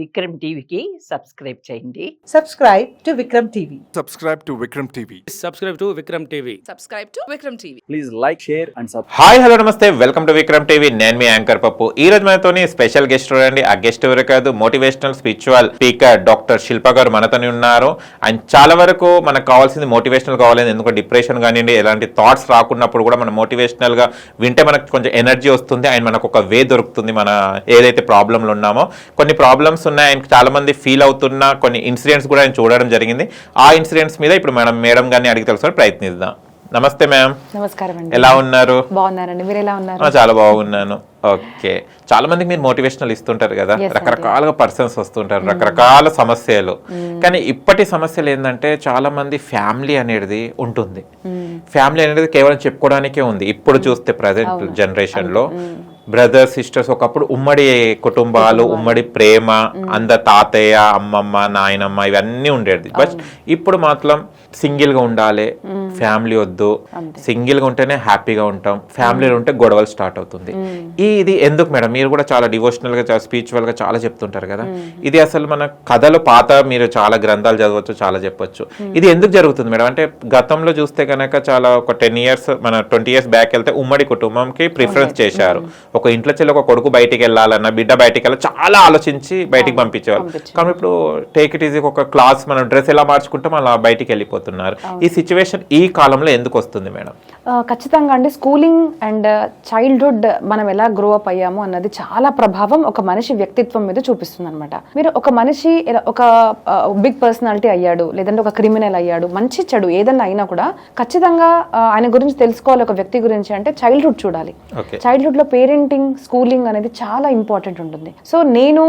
విక్రమ్ టీవీకి సబ్స్క్రైబ్ చేయండి. Subscribe to Vikram TV. Subscribe to Vikram TV. Subscribe to Vikram TV. Subscribe to Vikram TV. Please like, share and subscribe. Hi hello నమస్తే, welcome to Vikram TV. నేను మీ anchor పప్పు. ఈ రోజు మనతోని special guest చూడండి. ఆ గెస్ట్ ఎవరు కాదు, మోటివేషనల్ స్పిరిచువల్ స్పీకర్ డాక్టర్ శిల్ప గారు మనతోని ఉన్నారు. అండ్ చాలా వరకు మనకు కావాల్సింది మోటివేషనల్ కావాలి. ఎందుకంటే డిప్రెషన్ కానివ్వండి, ఎలాంటి థాట్స్ రాకున్నప్పుడు కూడా మనం మోటివేషనల్ గా వింటే మనకు కొంచెం ఎనర్జీ వస్తుంది. అండ్ మనకు ఒక వే దొరుకుతుంది. మన ఏదైతే ప్రాబ్లంలు ఉన్నామో కొన్ని ప్రాబ్లమ్స్ ఉన్నాయి. ఆయన చాలా మంది ఫీల్ అవుతున్న కొన్ని ఇన్సిడెంట్స్ కూడా ఆయన చూడడం జరిగింది. ఆ ఇన్సిడెంట్స్ మీద ఇప్పుడు మనం మేడం గారిని అడిగి తెలుసుకొని ప్రయత్నిద్దాం. నమస్తే మ్యామ్. నమస్కారం అండి. ఎలా ఉన్నారు? బాగున్నారండి, మీరు ఎలా ఉన్నారు? చాలా బాగున్నాను. ఓకే, చాలా మందికి మీరు మోటివేషనల్ ఇస్తుంటారు కదా, రకరకాలుగా పర్సన్స్ వస్తుంటారు, రకరకాల సమస్యలు. కానీ ఇప్పటి సమస్యలు ఏంటంటే చాలా మంది ఫ్యామిలీ అనేది ఉంటుంది. ఫ్యామిలీ అనేది కేవలం చెప్పుకోవడానికే ఉంది. ఇప్పుడు చూస్తే ప్రజెంట్ జనరేషన్ లో బ్రదర్స్ సిస్టర్స్, ఒకప్పుడు ఉమ్మడి కుటుంబాలు, ఉమ్మడి ప్రేమ, అందరు తాతయ్య అమ్మమ్మ నాయనమ్మ ఇవన్నీ ఉండేది. బట్ ఇప్పుడు మాత్రం సింగిల్ గా ఉండాలి, ఫ్యామిలీ వద్దు, సింగిల్ గా ఉంటేనే హ్యాపీగా ఉంటాం, ఫ్యామిలీలో ఉంటే గొడవలు స్టార్ట్ అవుతుంది. ఇది ఎందుకు మేడం? మీరు కూడా చాలా డివోషనల్ గా చాలా స్పిరిచువల్ గా చాలా చెప్తుంటారు కదా, ఇది అసలు మన కథలు పాత, మీరు చాలా గ్రంథాలు చదవచ్చు, చాలా చెప్పొచ్చు. ఇది ఎందుకు జరుగుతుంది మేడం? అంటే గతంలో చూస్తే కనుక చాలా ఒక 10 years మన 20 years బ్యాక్ వెళ్తే ఉమ్మడి కుటుంబంకి ప్రిఫరెన్స్ చేశారు. ఒక ఇంట్లో చెల్లి ఒక కొడుకు బయటికి వెళ్ళాలన్నా, బిడ్డ బయటికి వెళ్ళాలి, చాలా ఆలోచించి బయటికి పంపించేవారు. కానీ ఇప్పుడు టేక్ ఇట్ ఈజీ, ఒక క్లాస్ మనం డ్రెస్ ఎలా మార్చుకుంటాం అలా బయటికి వెళ్ళిపోతున్నారు. ఈ సిచ్యువేషన్ ఈ కాలంలో ఎందుకు వస్తుంది మేడం? ఖచ్చితంగా అండి, స్కూలింగ్ అండ్ చైల్డ్హుడ్ మనం ఎలా గ్రో అప్ అయ్యాము అన్నది చాలా ప్రభావం ఒక మనిషి వ్యక్తిత్వం మీద చూపిస్తుంది అనమాట. మీరు ఒక మనిషి ఒక బిగ్ పర్సనాలిటీ అయ్యాడు, లేదంటే ఒక క్రిమినల్ అయ్యాడు, మంచి చెడు ఏదన్నా అయినా కూడా ఖచ్చితంగా ఆయన గురించి తెలుసుకోవాలి. ఒక వ్యక్తి గురించి అంటే చైల్డ్హుడ్ చూడాలి. చైల్డ్హుడ్ లో పేరెంటింగ్, స్కూలింగ్ అనేది చాలా ఇంపార్టెంట్ ఉంటుంది. సో నేను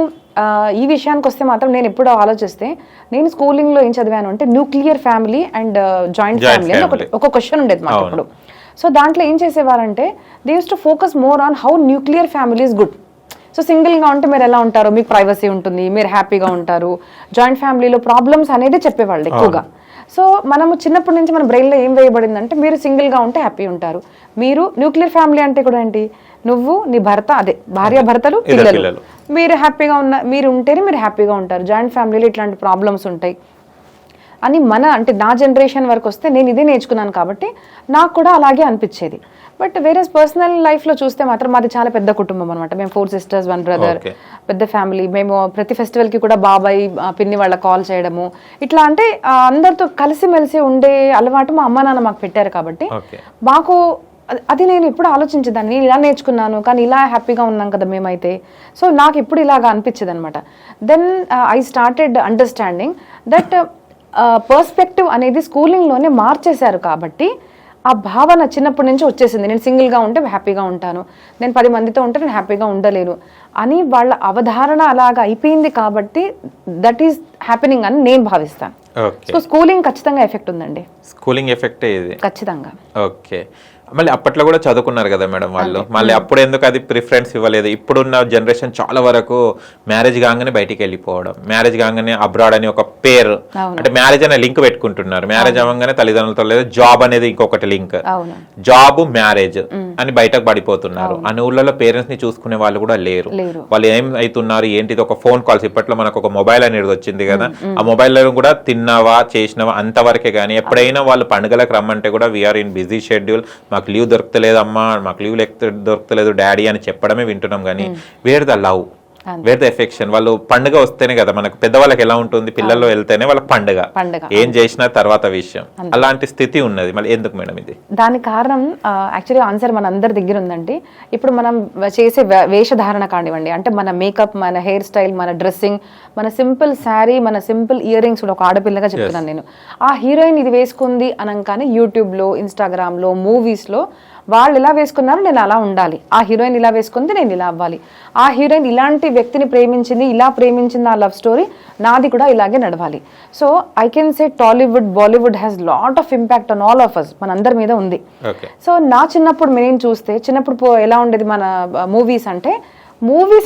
ఈ విషయానికి వస్తే మాత్రం నేను ఎప్పుడో ఆలోచిస్తే, నేను స్కూలింగ్ లో ఏం చదివాను అంటే nuclear family and joint family అని ఒక క్వశ్చన్ ఉండేది మాకు అప్పుడు. సో దాంట్లో ఏం చేసేవారంటే, they use to focus more on how nuclear family is good. So సింగిల్గా ఉంటే మీరు ఎలా ఉంటారు, మీకు ప్రైవసీ ఉంటుంది, మీరు హ్యాపీగా ఉంటారు. జాయింట్ ఫ్యామిలీలో ప్రాబ్లమ్స్ అనేది చెప్పేవాళ్ళు ఎక్కువగా. సో మనము చిన్నప్పటి నుంచి మన బ్రెయిన్లో ఏం వేయబడిందంటే, మీరు సింగిల్గా ఉంటే హ్యాపీ ఉంటారు. మీరు న్యూక్లియర్ ఫ్యామిలీ అంటే కూడా ఏంటి, నువ్వు నీ భర్త, అదే భార్య భర్తలు పిల్లలు, మీరు హ్యాపీగా మీరు ఉంటేనే మీరు హ్యాపీగా ఉంటారు. జాయింట్ ఫ్యామిలీలో ఇట్లాంటి ప్రాబ్లమ్స్ ఉంటాయి అని అంటే నా జనరేషన్ వరకు వస్తే నేను ఇదే నేర్చుకున్నాను కాబట్టి నాకు కూడా అలాగే అనిపించేది. బట్ వేరే పర్సనల్ లైఫ్లో చూస్తే మాత్రం మాది చాలా పెద్ద కుటుంబం అనమాట. మేము 4 sisters 1 brother, పెద్ద ఫ్యామిలీ. మేము ప్రతి ఫెస్టివల్కి కూడా బాబాయ్ పిన్ని వాళ్ళ కాల్ చేయడము, ఇట్లా అంటే అందరితో కలిసిమెలిసి ఉండే అలవాటు మా అమ్మ నాన్న మాకు పెట్టారు. కాబట్టి మాకు అది నేను ఎప్పుడు ఆలోచించేదాన్ని, నేను ఇలా నేర్చుకున్నాను కానీ ఇలా హ్యాపీగా ఉన్నాం కదా మేమైతే. సో నాకు ఇప్పుడు ఇలాగా అనిపించేది అనమాట. Then I started understanding that perspective అనేది స్కూలింగ్లోనే మార్చేశారు. కాబట్టి ఆ భావన చిన్నప్పటి నుంచి వచ్చేసింది, నేను సింగిల్గా ఉంటే హ్యాపీగా ఉంటాను, నేను 10 మందితో ఉంటే నేను హ్యాపీగా ఉండలేను అని వాళ్ళ అవధారణ అలాగా అయిపోయింది. కాబట్టి దట్ ఈస్ హ్యాపెనింగ్ అని నేను భావిస్తాను. సో స్కూలింగ్ ఖచ్చితంగా ఎఫెక్ట్ ఉందండి. స్కూలింగ్ ఎఫెక్ట్ ఇది ఖచ్చితంగా. ఓకే, మళ్ళీ అప్పట్లో కూడా చదువుకున్నారు కదా మేడం వాళ్ళు, మళ్ళీ అప్పుడు ఎందుకు అది ప్రిఫరెన్స్ ఇవ్వలేదు? ఇప్పుడున్న జనరేషన్ చాలా వరకు మ్యారేజ్ కాగానే బయటికి వెళ్ళిపోవడం, మ్యారేజ్ కాగానే అబ్రాడ్ అని ఒక పేరు, అంటే మ్యారేజ్ అనే లింక్ పెట్టుకుంటున్నారు. మ్యారేజ్ అవ్వగానే తల్లిదండ్రులతో లేదు, జాబ్ అనేది ఇంకొకటి లింక్, జాబ్ మ్యారేజ్ అని బయటకు పడిపోతున్నారు. అన్ని ఊళ్ళలో పేరెంట్స్ ని చూసుకునే వాళ్ళు కూడా లేరు. వాళ్ళు ఏం అవుతున్నారు ఏంటిది, ఒక ఫోన్ కాల్స్. ఇప్పట్లో మనకు ఒక మొబైల్ అనేది వచ్చింది కదా, ఆ మొబైల్లో కూడా తిన్నావా చేసినావా అంతవరకే. కానీ ఎప్పుడైనా వాళ్ళు పండుగలకు రమ్మంటే కూడా వీఆర్ ఇన్ బిజీ షెడ్యూల్, మాకు లీవ్ దొరకలేదమ్మా, మాకు లీవ్ దొరకలేదు డాడీ అని చెప్పడమే వింటున్నాం. కానీ wear the love, wear the affection? వాళ్ళు పండుగ వస్తేనే కదా మనకు, పెద్దవాళ్ళకి ఎలా ఉంటుంది, పిల్లల్లో వెళ్తేనే వాళ్ళకి పండుగ, ఏం చేసినా తర్వాత విషయం. అలాంటి స్థితి ఉన్నది. మళ్ళీ ఎందుకు మేడం ఇది? దానికి కారణం యాక్చువల్లీ ఆన్సర్ మన అందరి దగ్గర ఉందండి. ఇప్పుడు మనం చేసే వేషధారణ కానివ్వండి, అంటే మన మేకప్, మన హెయిర్ స్టైల్, మన డ్రెస్సింగ్, మన సింపుల్ శారీ, మన సింపుల్ ఇయర్ రింగ్స్. ఒక ఆడపిల్లగా చెప్తున్నాను నేను, ఆ హీరోయిన్ ఇది వేసుకుంది అనగానే యూట్యూబ్లో, ఇన్స్టాగ్రామ్లో, మూవీస్లో వాళ్ళు ఇలా వేసుకున్నారు, నేను అలా ఉండాలి. ఆ హీరోయిన్ ఇలా వేసుకుంది, నేను ఇలా అవ్వాలి. ఆ హీరోయిన్ ఇలాంటి వ్యక్తిని ప్రేమించింది, ఇలా ప్రేమించింది, ఆ లవ్ స్టోరీ నాది కూడా ఇలాగే నడవాలి. So I can say Tollywood, Bollywood has lot of impact on all of us, మన అందరి మీద ఉంది. సో నా చిన్నప్పుడు నేను చూస్తే, చిన్నప్పుడు ఎలా ఉండేది మన మూవీస్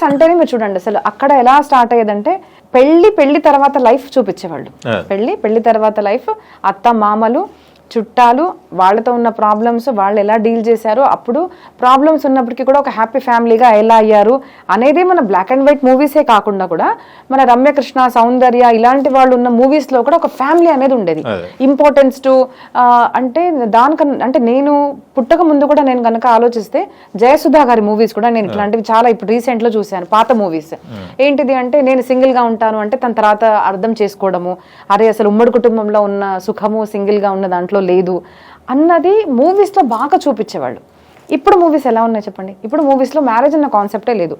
అంటేనే మీరు చూడండి అసలు అక్కడ ఎలా స్టార్ట్ అయ్యేదంటే, పెళ్లి తర్వాత లైఫ్ చూపించేవాళ్ళు. పెళ్లి తర్వాత లైఫ్, అత్త మామలు, చుట్టాలు, వాళ్ళతో ఉన్న ప్రాబ్లమ్స్, వాళ్ళు ఎలా డీల్ చేశారు, అప్పుడు ప్రాబ్లమ్స్ ఉన్నప్పటికీ కూడా ఒక హ్యాపీ ఫ్యామిలీగా ఎలా అయ్యారు అనేది మన బ్లాక్ అండ్ వైట్ మూవీసే కాకుండా కూడా మన రమ్యకృష్ణ, సౌందర్య ఇలాంటి వాళ్ళు ఉన్న మూవీస్లో కూడా ఒక ఫ్యామిలీ అనేది ఉండేది. ఇంపార్టెన్స్ టు అంటే దానికన్నా అంటే నేను పుట్టక ముందు కూడా నేను కనుక ఆలోచిస్తే జయసుధా గారి మూవీస్ కూడా నేను ఇట్లాంటివి చాలా ఇప్పుడు రీసెంట్లో చూశాను. పాత మూవీస్ ఏంటిది అంటే నేను సింగిల్గా ఉంటాను అంటే తన తర్వాత అర్థం చేసుకోవడము, అరే అసలు ఉమ్మడి కుటుంబంలో ఉన్న సుఖము సింగిల్గా ఉన్న దాంట్లో లేదు అన్నది మూవీస్లో బాగా చూపించేవాళ్ళు. ఇప్పుడు మూవీస్ ఎలా ఉన్నాయి చెప్పండి? ఇప్పుడు మూవీస్లో మ్యారేజ్ అన్న కాన్సెప్టే లేదు.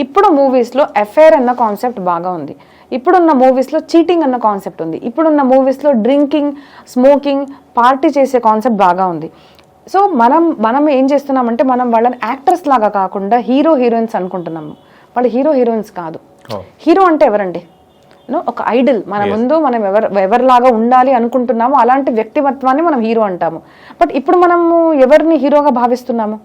ఇప్పుడు మూవీస్లో అఫైర్ అన్న కాన్సెప్ట్ బాగా ఉంది. ఇప్పుడున్న మూవీస్లో చీటింగ్ అన్న కాన్సెప్ట్ ఉంది. ఇప్పుడున్న మూవీస్లో డ్రింకింగ్, స్మోకింగ్, పార్టీ చేసే కాన్సెప్ట్ బాగా ఉంది. సో మనం ఏం చేస్తున్నామంటే మనం వాళ్ళని యాక్టర్స్ లాగా కాకుండా హీరో హీరోయిన్స్ అనుకుంటున్నాము. వాళ్ళు హీరో హీరోయిన్స్ కాదు. హీరో అంటే ఎవరండి? ఒక ఐడల్. మన ముందు మనం ఎవరిలాగా ఉండాలి అనుకుంటున్నామో అలాంటి వ్యక్తిమత్వాన్ని మనం హీరో అంటాము. బట్ ఇప్పుడు మనము ఎవరిని హీరోగా భావిస్తున్నాము?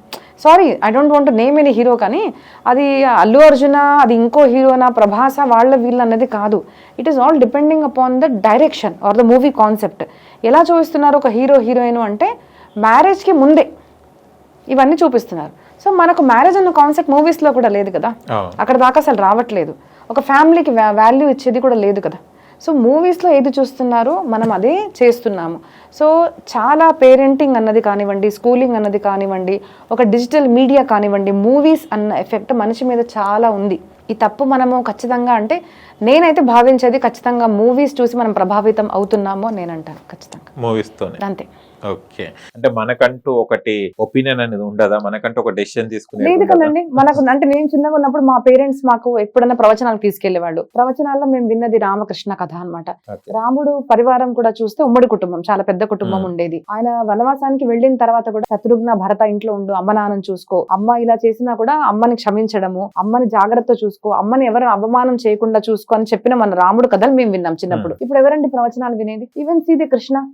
Sorry, I don't want name any hero, కానీ అది అల్లు అర్జున, అది ఇంకో హీరోనా, ప్రభాస, వీళ్ళు అన్నది కాదు. It is all depending upon the direction are the movie concept. ఎలా చూపిస్తున్నారు ఒక హీరో హీరోయిన్ అంటే మ్యారేజ్కి ముందే ఇవన్నీ చూపిస్తున్నారు. సో మనకు మ్యారేజ్ అన్న కాన్సెప్ట్ మూవీస్లో కూడా లేదు కదా, అక్కడ దాకా అసలు రావట్లేదు. ఒక ఫ్యామిలీకి వాల్యూ ఇచ్చేది కూడా లేదు కదా. సో మూవీస్లో ఏది చూస్తున్నారో మనం అదే చేస్తున్నాము. సో చాలా పేరెంటింగ్ అన్నది కానివ్వండి, స్కూలింగ్ అన్నది కానివ్వండి, ఒక డిజిటల్ మీడియా కానివ్వండి, మూవీస్ అన్న ఎఫెక్ట్ మనిషి మీద చాలా ఉంది. ఈ తప్పు మనము ఖచ్చితంగా అంటే నేనైతే భావించేది ఖచ్చితంగా మూవీస్ చూసి మనం ప్రభావితం అవుతున్నామో నేను అంటాను ఖచ్చితంగా మూవీస్తోనే. అంతే. ఓకే, అంటే మనకంటూ ఒకటి ఒపీనియన్ అనేది ఉండదా? మనకంటూ ఒక డెసిషన్ తీసుకునే లేదు కదండి. మనకు అంటే నేను చిన్నగా ఉన్నప్పుడు మా పేరెంట్స్ మాకు ఎప్పుడన్నా ప్రవచనాలు తీసుకెళ్లేవాళ్ళు. ప్రవచనాల్లో మేము విన్నది రామకృష్ణ కథ అన్నమాట. రాముడు పరివారం కూడా చూస్తే ఉమ్మడి కుటుంబం, చాలా పెద్ద కుటుంబం ఉండేది. ఆయన వనవాసానికి వెళ్ళిన తర్వాత కూడా శత్రుఘ్న, భరత ఇంట్లో ఉండు, అమ్మ నాన్నని చూసుకో, అమ్మ ఇలా చేసినా కూడా అమ్మని క్షమించడము, అమ్మని జాగ్రత్త చూసుకో, అమ్మని ఎవరు అవమానం చేయకుండా చూసుకో అని చెప్పిన మన రాముడు కథలు మేము విన్నాం చిన్నప్పుడు. ఇప్పుడు ఎవరండి ప్రవచనాలు వినేది? Even see the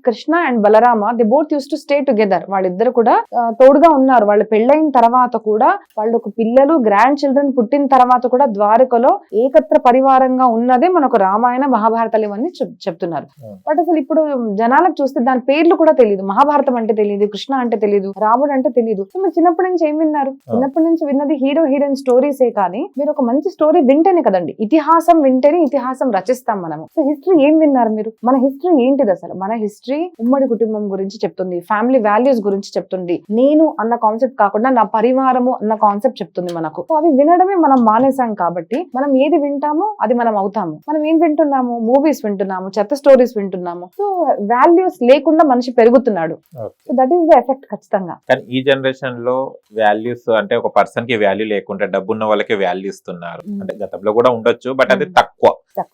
Krishna and Balarama, the both used to stay together. వాళ్ళిద్దరు కూడా తోడుగా ఉన్నారు. వాళ్ళు పెళ్ళైన తర్వాత కూడా వాళ్ళకు పిల్లలు, గ్రాండ్ చిల్డ్రన్ పుట్టిన తర్వాత కూడా ద్వారకలో ఏకత్ర పరివారంగా ఉన్నదే మనకు రామాయణ, మహాభారతాలు ఇవన్నీ చెప్తున్నారు. బట్ అసలు ఇప్పుడు జనాలకు చూస్తే దాని పేర్లు కూడా తెలియదు. మహాభారతం అంటే తెలియదు, కృష్ణ అంటే తెలియదు, రాముడు అంటే తెలియదు. సో మీరు చిన్నప్పటి నుంచి ఏం విన్నారు? చిన్నప్పటి నుంచి విన్నది హీరో హీరోయిన్ స్టోరీసే. కానీ మీరు ఒక మంచి స్టోరీ వింటేనే కదండి, ఇతిహాసం వింటేనే ఇతిహాసం రచిస్తాం మనము. సో హిస్టరీ ఏం విన్నారు మీరు? మన హిస్టరీ ఏంటిది అసలు? మన హిస్టరీ ఉమ్మడి కుటుంబం గురించి చెప్తుంది, ఫ్యామిలీ వాల్యూస్ గురించి చెప్తుంది, నేను అన్న కాన్సెప్ట్ కాకుండా నా పరివారము అన్న కాన్సెప్ట్ చెప్తుంది మనకు. సో అవి వినడమే మనం మానేసాం. కాబట్టి మనం ఏది వింటామో అది మనం అవుతాము. మనం ఏం వింటున్నాము? మూవీస్ వింటున్నాము, చెత్త స్టోరీస్ వింటున్నాము. సో వాల్యూస్ లేకుండా మనిషి పెరుగుతున్నాడు. So that is the effect ఖచ్చితంగా. కానీ ఈ జనరేషన్ లో వాల్యూస్ అంటే ఒక పర్సన్ కి వాల్యూ లేకుండా డబ్బున్న వాళ్ళకి వాల్యూ ఇస్తున్నారు. అంటే గతంలో కూడా ఉండొచ్చు, బట్ అది తక్కువ.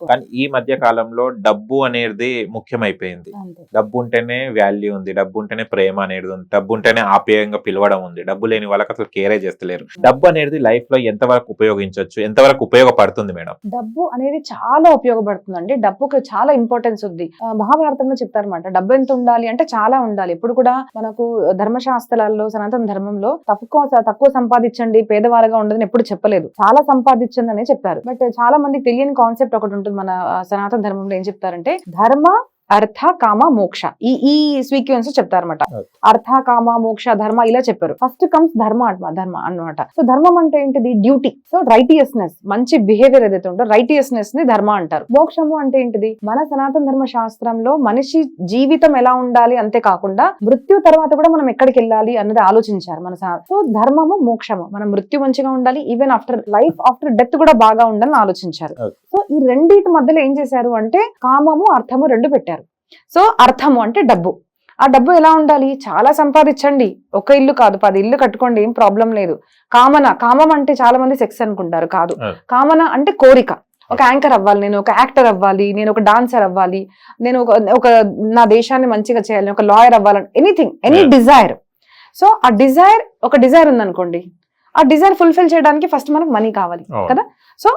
కానీ ఈ మధ్య కాలంలో డబ్బు అనేది ముఖ్యమైపోయింది. డబ్బు ఉంటేనే వాల్యూ ఉంది, డబ్బు ఉంటేనే ప్రేమ అనేది ఉంది, డబ్బు ఉంటేనే ఆప్యాయంగా పిలవడం ఉంది. డబ్బు లేని వాళ్ళకి అసలు కేరే చేస్తలేరు. డబ్బు అనేది లైఫ్ లో ఎంతవరకు ఉపయోగించవచ్చు, ఎంతవరకు ఉపయోగపడుతుంది మేడం? డబ్బు అనేది చాలా ఉపయోగపడుతుందండి. డబ్బుకి చాలా ఇంపార్టెన్స్ ఉంది. మహాభారతంలో చెప్తారన్నమాట, డబ్బు ఎంత ఉండాలి అంటే చాలా ఉండాలి. ఎప్పుడు కూడా మనకు ధర్మశాస్త్రాల్లో, సనాతన ధర్మంలో తక్కువ సంపాదించండి, పేదవారుగా ఉండదని ఎప్పుడు చెప్పలేదు, చాలా సంపాదించండి అనే చెప్పారు. బట్ చాలా మందికి తెలియని కాన్సెప్ట్ ఒకటి ఉంటుంది మన సనాతన ధర్మంలో. ఏం చెప్తారంటే ధర్మ, అర్థ, కామ, మోక్ష, ఈ సీక్వెన్స్ చెప్తారన్నమాట. అర్థ, కామ, మోక్ష, ధర్మ ఇలా చెప్పారు. ఫస్ట్ కమ్స్ ధర్మ అన్నమాట. సో ధర్మం అంటే ఏంటిది? డ్యూటీ. సో రైటియస్నెస్, మంచి బిహేవియర్ ఏదైతే ఉంటో రైటియస్నెస్ ని ధర్మ అంటారు. మోక్షము అంటే ఏంటిది? మన సనాతన ధర్మ శాస్త్రంలో మనిషి జీవితం ఎలా ఉండాలి, అంతేకాకుండా మృత్యు తర్వాత కూడా మనం ఎక్కడికి వెళ్ళాలి అన్నది ఆలోచించారు మన. సో ధర్మము, మోక్షము, మనం మృత్యు మంచిగా ఉండాలి, even after life, after death కూడా బాగా ఉండాలని ఆలోచించారు. సో ఈ రెండింటి మధ్యలో ఏం చేశారు అంటే కామము, అర్థము రెండు పెట్టారు. సో అర్థము అంటే డబ్బు. ఆ డబ్బు ఎలా ఉండాలి? చాలా సంపాదించండి, ఒక ఇల్లు కాదు 10 ఇల్లు కట్టుకోండి, ఏం ప్రాబ్లం లేదు. కామం అంటే చాలా మంది సెక్స్ అనుకుంటారు, కాదు. కామన అంటే కోరిక. ఒక యాంకర్ అవ్వాలి, నేను ఒక యాక్టర్ అవ్వాలి, నేను ఒక డాన్సర్ అవ్వాలి, నేను ఒక నా దేశాన్ని మంచిగా చేయాలి, ఒక లాయర్ అవ్వాలని, ఎనీథింగ్, ఎనీ డిజైర్. సో ఆ డిజైర్, ఒక డిజైర్ ఉందనుకోండి, ఆ డిజైర్ ఫుల్ఫిల్ చేయడానికి ఫస్ట్ మనకు మనీ కావాలి కదా. So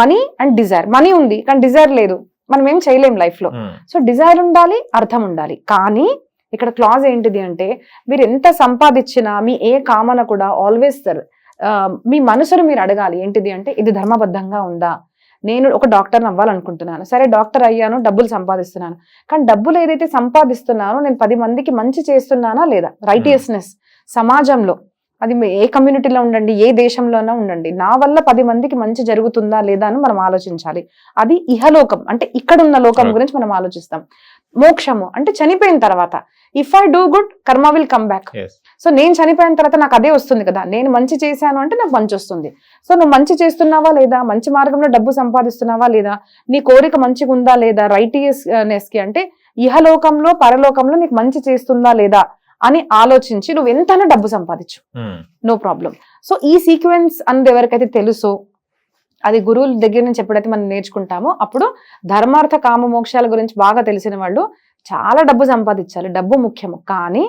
money and Dzire. Money ఉంది కానీ డిజైర్ లేదు, మనం ఏం చేయలేం లైఫ్ లో. సో డిజైర్ ఉండాలి, అర్థం ఉండాలి. కానీ ఇక్కడ క్లాజ్ ఏంటిది అంటే మీరు ఎంత సంపాదించినా మీ ఏ కామన కూడా ఆల్వేస్ మీ మనసును మీరు అడగాలి. ఏంటిది అంటే ఇది ధర్మబద్ధంగా ఉందా, నేను ఒక డాక్టర్ని అవ్వాలనుకుంటున్నాను, సరే డాక్టర్ అయ్యాను, డబ్బులు సంపాదిస్తున్నాను, కానీ డబ్బులు ఏదైతే సంపాదిస్తున్నానో నేను 10 మందికి మంచి చేస్తున్నానా లేదా, రైటియస్నెస్ సమాజంలో, అది ఏ కమ్యూనిటీలో ఉండండి, ఏ దేశంలోనే ఉండండి, నా వల్ల 10 మందికి మంచి జరుగుతుందా లేదా అని మనం ఆలోచించాలి. అది ఇహలోకం, అంటే ఇక్కడున్న లోకం గురించి మనం ఆలోచిస్తాం. మోక్షము అంటే చనిపోయిన తర్వాత, ఇఫ్ ఐ డూ గుడ్ కర్మ విల్ కమ్ బ్యాక్. సో నేను చనిపోయిన తర్వాత నాకు అదే వస్తుంది కదా, నేను మంచి చేశాను అంటే నాకు మంచి వస్తుంది. సో నువ్వు మంచి చేస్తున్నావా లేదా, మంచి మార్గంలో డబ్బు సంపాదిస్తున్నావా లేదా, నీ కోరిక మంచిగా ఉందా లేదా, రైటియస్నెస్ కి అంటే ఇహలోకంలో పరలోకంలో నీకు మంచి చేస్తుందా లేదా అని ఆలోచించి నువ్వు ఎంతైనా డబ్బు సంపాదించు, నో ప్రాబ్లం. సో ఈ సీక్వెన్స్ అన్నది ఎవరికైతే తెలుసో, అది గురువుల దగ్గర నుంచి ఎప్పుడైతే మనం నేర్చుకుంటామో అప్పుడు ధర్మార్థ కామ మోక్షాల గురించి బాగా తెలిసిన వాళ్ళు చాలా డబ్బు సంపాదించాలి, డబ్బు ముఖ్యము, కానీ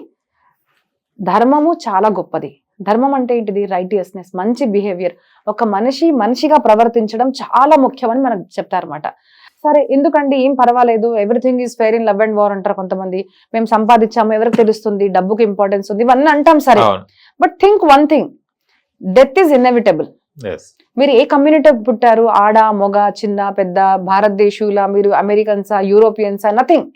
ధర్మము చాలా గొప్పది. ధర్మం అంటే ఏంటిది, రైటియస్నెస్, మంచి బిహేవియర్, ఒక మనిషి మనిషిగా ప్రవర్తించడం చాలా ముఖ్యమని మనకు చెప్తారన్నమాట. సరే ఎందుకండి ఏం పర్వాలేదు, everything is fair in love and war అంటారు కొంతమంది, మేము సంపాదించాము ఎవరికి తెలుస్తుంది, డబ్బుకి ఇంపార్టెన్స్ ఉంది, ఇవన్నీ అంటాం సరే, but think one thing, death is inevitable. మీరు ఏ కమ్యూనిటీ పుట్టారు, ఆడ మొగ చిన్న పెద్ద, భారతదేశీయుల, మీరు అమెరికన్సా యూరోపియన్సా, నథింగ్,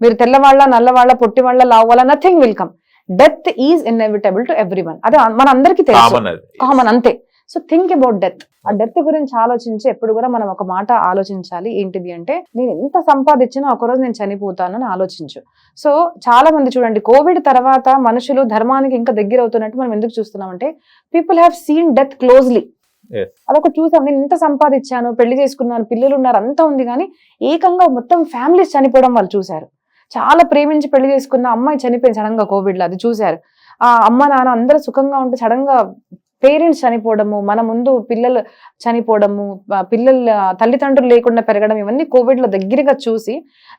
మీరు తెల్లవాళ్ళ నల్లవాళ్ళ పొట్టివాళ్ళ లావువాళ్ళ, nothing will come. Death is inevitable to everyone, అదే మన అందరికీ తెలుసు, కామన్ అంతే. So think about death. ఆ డెత్ గురించి ఆలోచించి ఎప్పుడు కూడా మనం ఒక మాట ఆలోచించాలి, ఏంటిది అంటే నేను ఎంత సంపాదించినా ఒకరోజు నేను చనిపోతానని ఆలోచించు. సో చాలా మంది చూడండి, కోవిడ్ తర్వాత మనుషులు ధర్మానికి ఇంకా దగ్గర అవుతున్నట్టు మనం ఎందుకు చూస్తున్నాం అంటే, people have seen death closely. అదొక చూసాం, నేను ఇంత సంపాదించాను, పెళ్లి చేసుకున్నాను, పిల్లలు ఉన్నారు, అంతా ఉంది, కానీ ఏకంగా మొత్తం ఫ్యామిలీస్ చనిపోవడం వాళ్ళు చూశారు. చాలా ప్రేమించి పెళ్లి చేసుకున్న అమ్మాయి చనిపోయింది సడన్ గా కోవిడ్ లో, అది చూశారు. ఆ అమ్మ నాన్న అందరూ సుఖంగా ఉంటే సడన్ గా పేరెంట్స్ చనిపోవడము, మన ముందు పిల్లలు చనిపోవడము, పిల్లల తల్లిదండ్రులు లేకుండా పెరగడం, ఇవన్నీ కోవిడ్ లో దగ్గరగా చూసి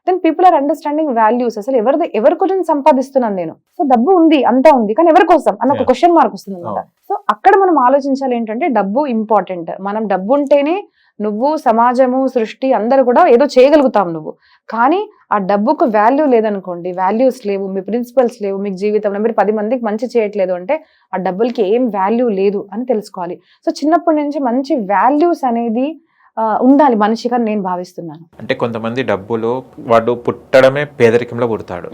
then people are understanding values. అసలు ఎవరి గురించి సంపాదిస్తున్నాను నేను, సో డబ్బు ఉంది అంతా ఉంది, కానీ ఎవరి కోసం అన్న ఒక క్వశ్చన్ మార్క్ వస్తుంది అనమాట. సో అక్కడ మనం ఆలోచించాలి ఏంటంటే, డబ్బు ఇంపార్టెంట్, మనం డబ్బు ఉంటేనే నువ్వు, సమాజము, సృష్టి అందరూ కూడా ఏదో చేయగలుగుతాం నువ్వు, కానీ ఆ డబ్బుకు వాల్యూ లేదనుకోండి, వాల్యూస్ లేవు, మీ ప్రిన్సిపల్స్ లేవు, మీకు జీవితంలో మీరు 10 మందికి మంచి చేయట్లేదు అంటే ఆ డబ్బులకి ఏం వాల్యూ లేదు అని తెలుసుకోవాలి. సో చిన్నప్పటి నుంచి మంచి వాల్యూస్ అనేది ఉండాలి మనిషిగా నేను భావిస్తున్నాను. అంటే కొంతమంది డబ్బులు, వాడు పుట్టడమే పేదరికంలో పుడతాడు,